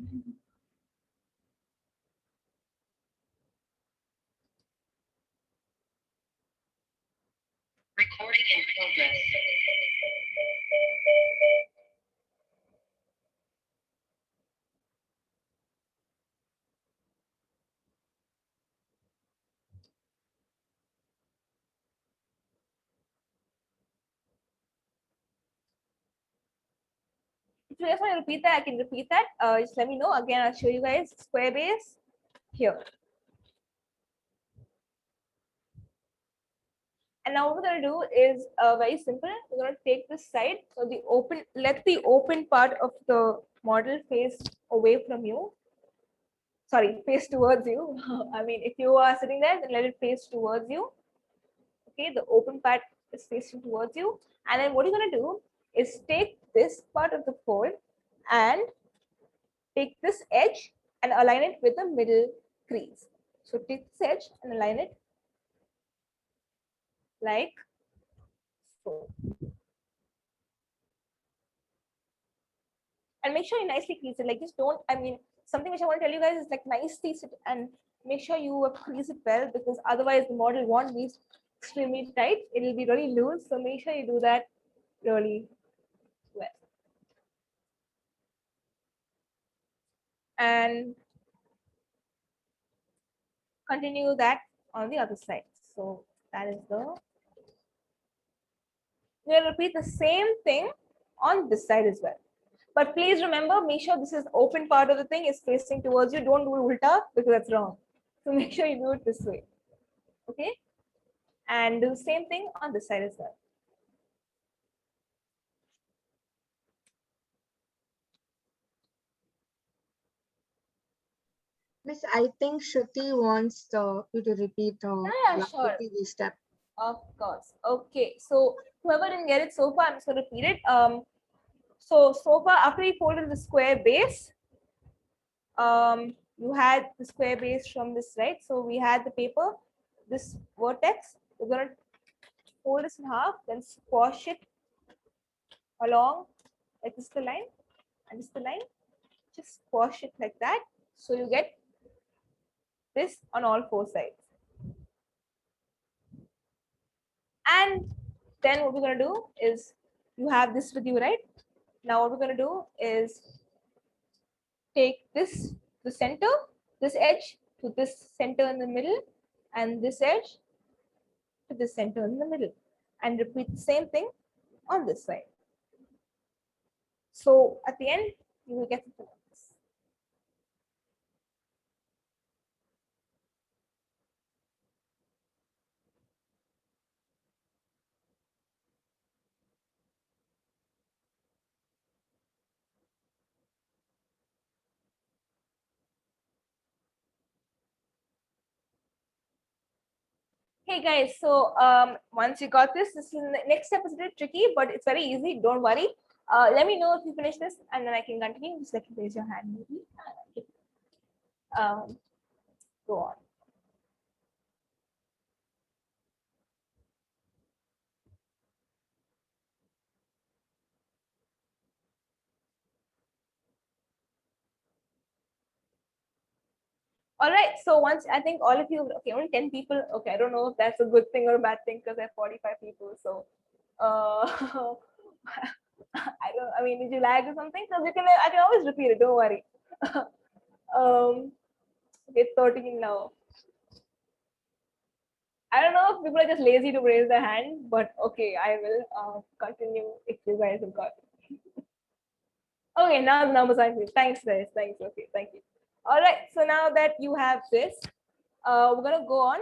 Recording in progress. If you guys want to repeat that, I can repeat that. Just let me know. Again, I'll show you guys square base here. And now what we're going to do is very simple. We're going to take this side. So the open, let the open part of the model face away from you. Sorry, face towards you. I mean, if you are sitting there, then let it face towards you. Okay, the open part is facing towards you. And then what you're going to do is take this part of the fold and take this edge and align it with the middle crease. So take this edge and align it like so. And make sure you nicely crease it. Like just don't, I mean, something which I want to tell you guys is like nicely sit and make sure you crease it well because otherwise the model won't be extremely tight. It will be really loose. So make sure you do that really well. And continue that on the other side. So that is the, we'll repeat the same thing on this side as well. But please remember, make sure this is open part of the thing is facing towards you. Don't do ulta because that's wrong. So make sure you do it this way. Okay. And do the same thing on this side as well. Miss, I think Shruti wants you to repeat Yeah, sure. the step. Of course. Okay. So whoever didn't get it so far, I'm just going to repeat it. So far, after we folded the square base, you had the square base from this, right? So we had the paper, this vertex. We're going to fold this in half, then squash it along like this is the line and this is the line. Just squash it like that. So you get this on all 4 sides. And then what we're going to do is you have this with you, right? Now what we're going to do is take this, the center, this edge to this center in the middle, and this edge to this center in the middle, and repeat the same thing on this side. So at the end, you will get something like this. Hey guys, so once you got this is the next step is a little tricky, but it's very easy. Don't worry. Let me know if you finish this, and then I can continue. Just like raise your hand, maybe. Go on. All right. So once I think all of you, okay, only 10 people. Okay, I don't know if that's a good thing or a bad thing because I have 45 people. So, I don't. I mean, did you lag or something? Because you can. I can always repeat it. Don't worry. Okay, 13 now. I don't know if people are just lazy to raise their hand, but okay, I will continue if you guys have got it. Okay, now the numbers are here. Thanks, guys. Thanks. Okay, thank you. All right. So now that you have this, we're gonna go on.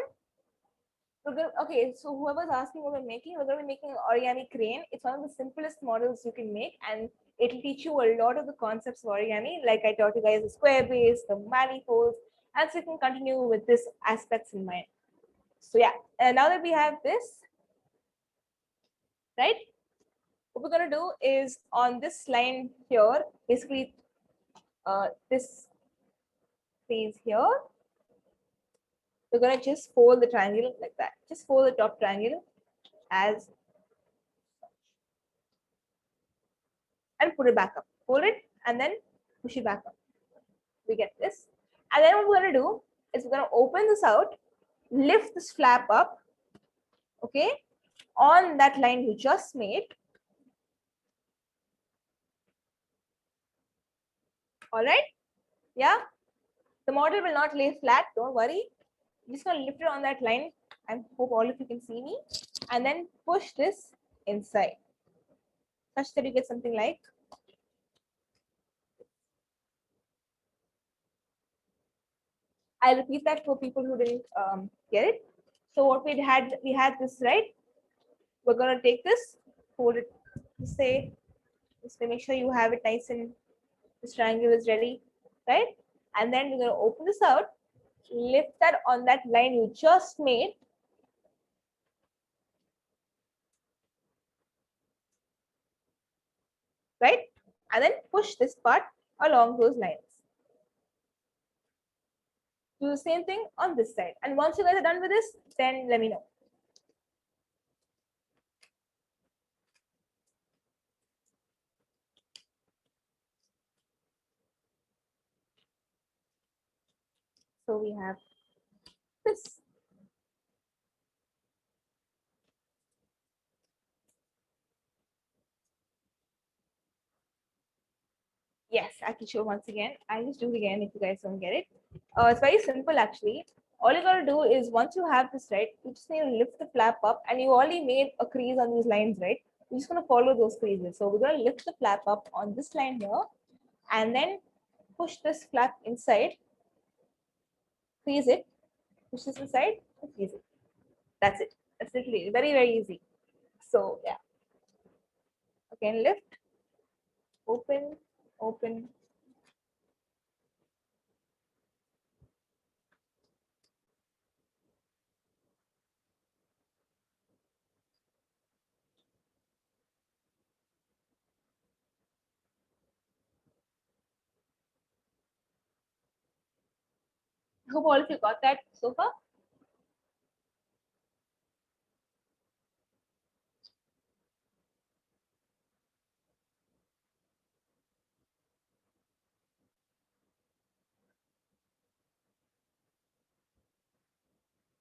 Okay, so whoever's asking what we're gonna be making an origami crane. It's one of the simplest models you can make, and it'll teach you a lot of the concepts of origami. Like I taught you guys the square base, the manifolds, and so you can continue with this aspects in mind. So yeah, and now that we have this, right? What we're gonna do is on this line here, basically this phase here, we're gonna just fold the triangle like that. Just fold the top triangle as and put it back up. Fold it and then push it back up. We get this. And then what we're gonna do is we're gonna open this out, lift this flap up, okay, on that line you just made. All right, yeah. The model will not lay flat, don't worry. I'm just gonna lift it on that line. I hope all of you can see me. And then push this inside, such that you get something like I'll repeat that for people who didn't get it. So what we had this, right? We're gonna take this, hold it, say, just to make sure you have it nice and this triangle is ready, right? And then we're gonna open this out, lift that on that line you just made. Right? And then push this part along those lines. Do the same thing on this side. And once you guys are done with this, then let me know. So we have this. Yes, I can show once again. I'll just do it again if you guys don't get it. It's very simple actually. All you gotta do is once you have this right, you just need to lift the flap up and you already made a crease on these lines, right? You're just gonna follow those creases. So we're gonna lift the flap up on this line here and then push this flap inside, crease it, push this inside, and crease it. That's it. That's literally very, very easy. So yeah. Again, lift, open, open. Hope all of you got that so far.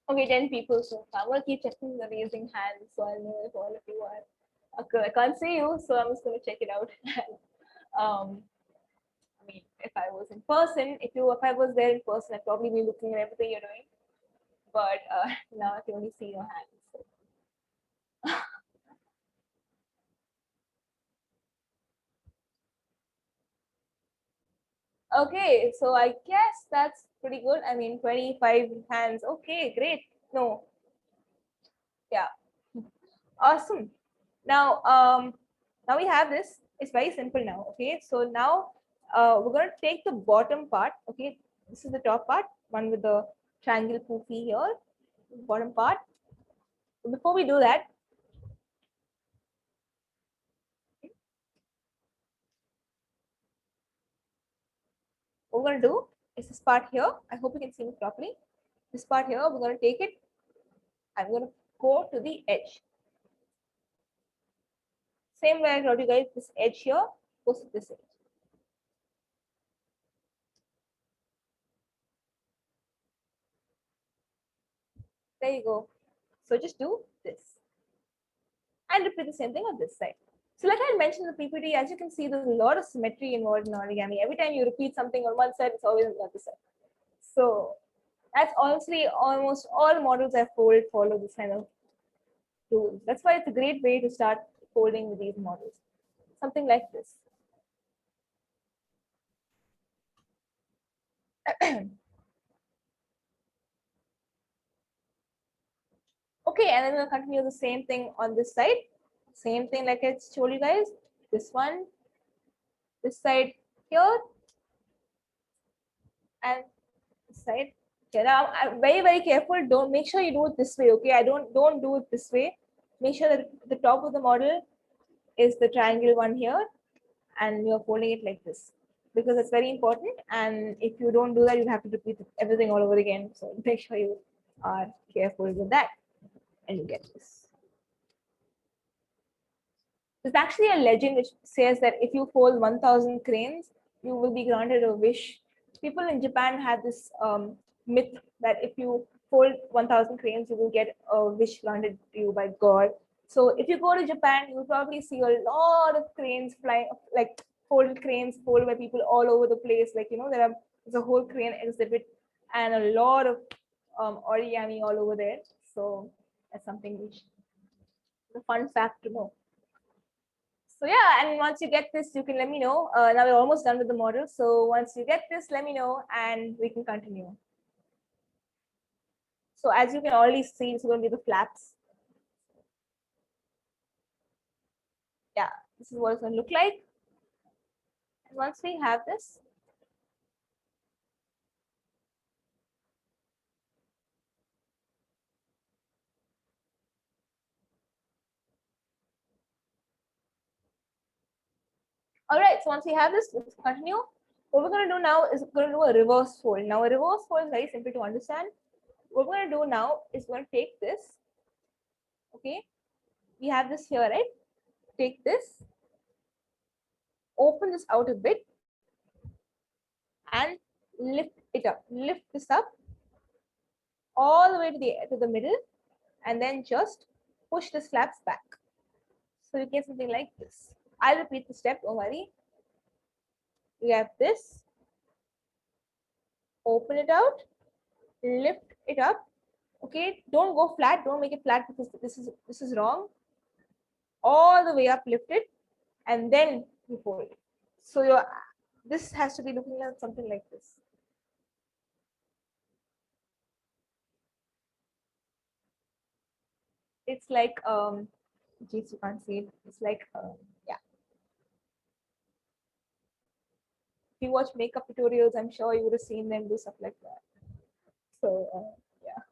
Okay, 10 people so far. I'm gonna keep checking the raising hands so I'll know if all of you are. Okay, I can't see you, so I'm just gonna check it out. I mean, if I was in person, if I was there in person, I'd probably be looking at everything you're doing. But now I can only see your hands. So. Okay, so I guess that's pretty good. I mean, 25 hands. Okay, great. No. Yeah. Awesome. Now, now we have this. It's very simple now. Okay, so now we're going to take the bottom part. Okay, this is the top part, one with the triangle poofy here, bottom part. Before we do that, what we're going to do is this part here. I hope you can see me properly. This part here, we're going to take it. I'm going to go to the edge. Same way I told you guys, this edge here goes to this edge. There you go. So just do this. And repeat the same thing on this side. So like I mentioned in the PPT, as you can see, there's a lot of symmetry involved in origami. Every time you repeat something on one side, it's always on the other side. So that's honestly almost all models I fold follow this kind of rules. That's why it's a great way to start folding with these models. Something like this. Okay, and then we'll continue the same thing on this side. Same thing like I told you guys. This one, this side here, and this side here. Now I'm very careful. Don't make sure you do it this way. Okay, don't do it this way. Make sure that the top of the model is the triangle one here, and you're folding it like this because it's very important. And if you don't do that, you'll have to repeat everything all over again. So make sure you are careful with that, and you get this. There's actually a legend which says that if you fold 1,000 cranes, you will be granted a wish. People in Japan have this myth that if you fold 1,000 cranes, you will get a wish granted to you by God. So if you go to Japan, you'll probably see a lot of cranes flying, like folded cranes folded by people all over the place. Like, you know, there's a whole crane exhibit and a lot of origami all over there. So that's something which is a fun fact to know. So yeah, and once you get this, you can let me know. Now we're almost done with the model. So once you get this, let me know and we can continue. So as you can already see, it's going to be the flaps. Yeah, this is what it's going to look like. And once we have this, all right, so once we have this, let's continue. What we're going to do now is going to do a reverse fold. Now a reverse fold is very simple to understand. What we're going to do now is we're going to take this. Okay, we have this here, right? Take this, open this out a bit, and lift it up. Lift this up all the way to the middle, and then just push the flaps back. So you get something like this. I'll repeat the step, don't worry. You have this, open it out, lift it up. Okay, don't go flat, don't make it flat because this is wrong. All the way up, lift it, and then you fold it. So this has to be looking at something like this. It's like geez, you can't see it. It's like yeah. If you watch makeup tutorials, I'm sure you would have seen them do stuff like that. So yeah.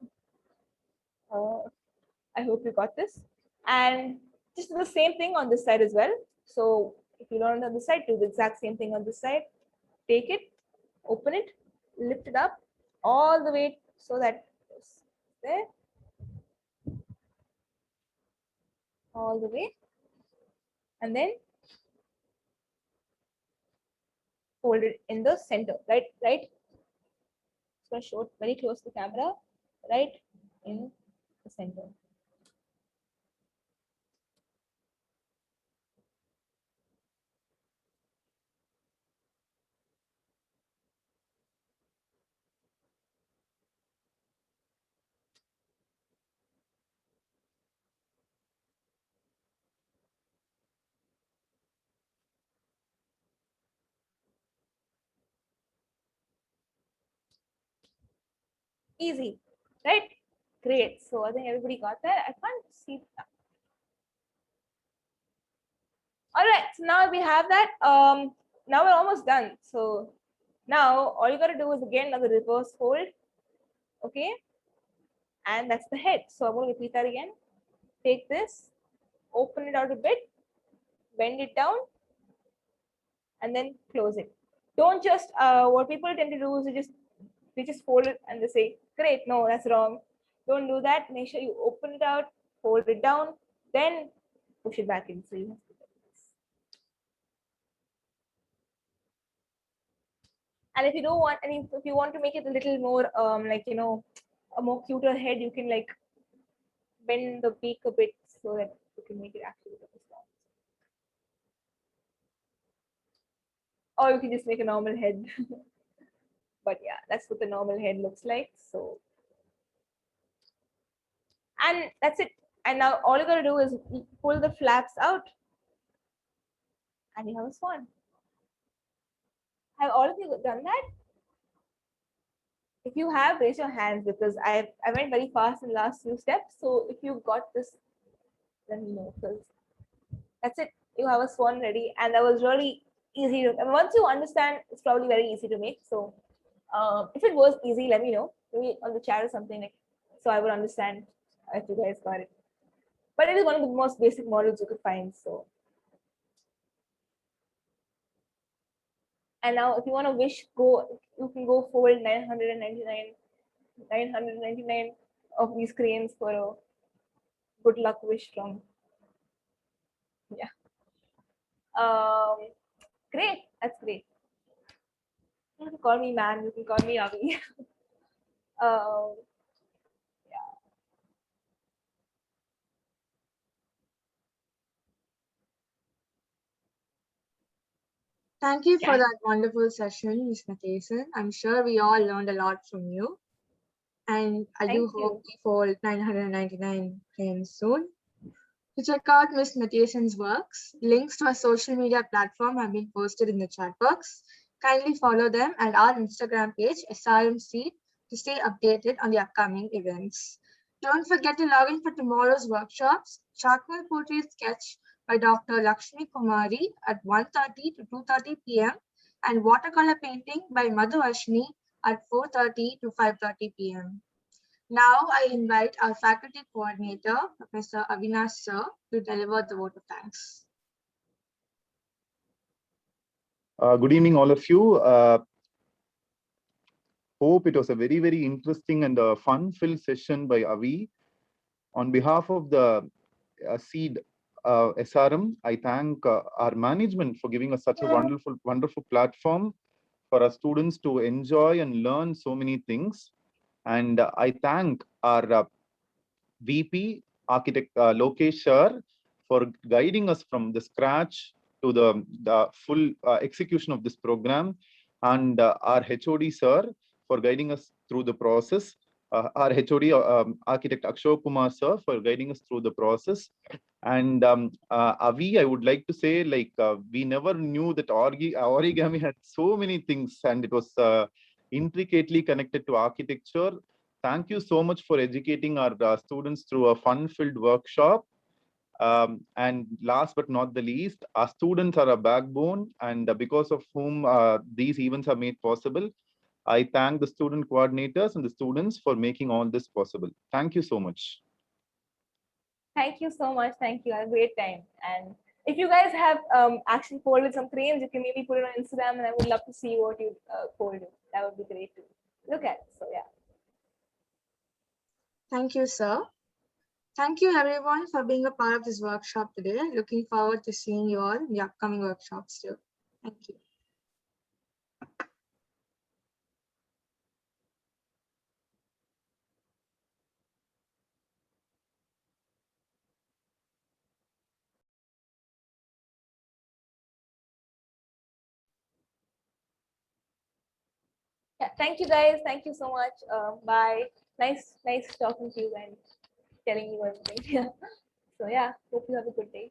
I hope you got this. And just do the same thing on this side as well. So if you learned on this side, do the exact same thing on this side. Take it, open it, lift it up all the way so that it's there. All the way. And then fold it in the center, right? Just going to show it very close to the camera, right in the center. Easy, right? Great. So I think everybody got that. I can't see that. All right, so now we have that. Now we're almost done. So now all you got to do is again another reverse fold. Okay, and that's the head. So I'm going to repeat that again. Take this, open it out a bit, bend it down, and then close it. Don't just what people tend to do is they just fold it and they say, great, no, that's wrong. Don't do that. Make sure you open it out, fold it down, then push it back in. So you have to do this. And if you don't want any, if you want to make it a little more like, you know, a more cuter head, you can like bend the beak a bit so that you can make it actually look strong. Or you can just make a normal head. But yeah, that's what the normal head looks like. So, and that's it. And now all you gotta do is pull the flaps out and you have a swan. Have all of you done that? If you have, raise your hands because I went very fast in the last few steps. So if you've got this, let me know because that's it. You have a swan ready, and that was really easy to. And once you understand, it's probably very easy to make. So if it was easy, let me know maybe on the chat or something like, so I would understand if you guys got it. But it is one of the most basic models you could find. So. And now if you want to wish, you can go forward 999 of these cranes for a good luck wish from. Yeah. Great. That's great. You can call me man, you can call me Avi. Yeah. Thank you for Yeah. that wonderful session, Ms. Matheson. I'm sure we all learned a lot from you. And I do Thank hope you. we fold 999 cranes soon. To check out Ms. Matheson's works, links to our social media platform have been posted in the chat box. Kindly follow them and our Instagram page, SRMC, to stay updated on the upcoming events. Don't forget to log in for tomorrow's workshops, Charcoal Poetry Sketch by Dr. Lakshmi Kumari at 1:30 to 2:30 p.m. and Watercolor Painting by Madhuvashni at 4:30 to 5:30 p.m. Now I invite our faculty coordinator, Professor Avinash Sir, to deliver the vote of thanks. Good evening, all of you. Hope it was a very, very interesting and fun-filled session by Avi. On behalf of the SEED SRM, I thank our management for giving us such a wonderful, wonderful platform for our students to enjoy and learn so many things. And I thank our VP, Architect Lokesh Sir, for guiding us from the scratch to the full execution of this program, and our HOD Sir for guiding us through the process. Our HOD, Architect Ashok Kumar Sir, for guiding us through the process. And Avi, I would like to say, like, we never knew that origami had so many things, and it was intricately connected to architecture. Thank you so much for educating our students through a fun-filled workshop. And last but not the least, our students are a backbone, and because of whom these events are made possible. I thank the student coordinators and the students for making all this possible. Thank you so much. Thank you so much. Thank you. Had a great time. And if you guys have actually folded some cranes, you can maybe put it on Instagram, and I would love to see what you folded. That would be great to look at. So yeah. Thank you, sir. Thank you, everyone, for being a part of this workshop today. Looking forward to seeing you all in the upcoming workshops too. Thank you. Yeah, thank you guys. Thank you so much. Bye. Nice talking to you and telling you everything. So yeah, hope you have a good day.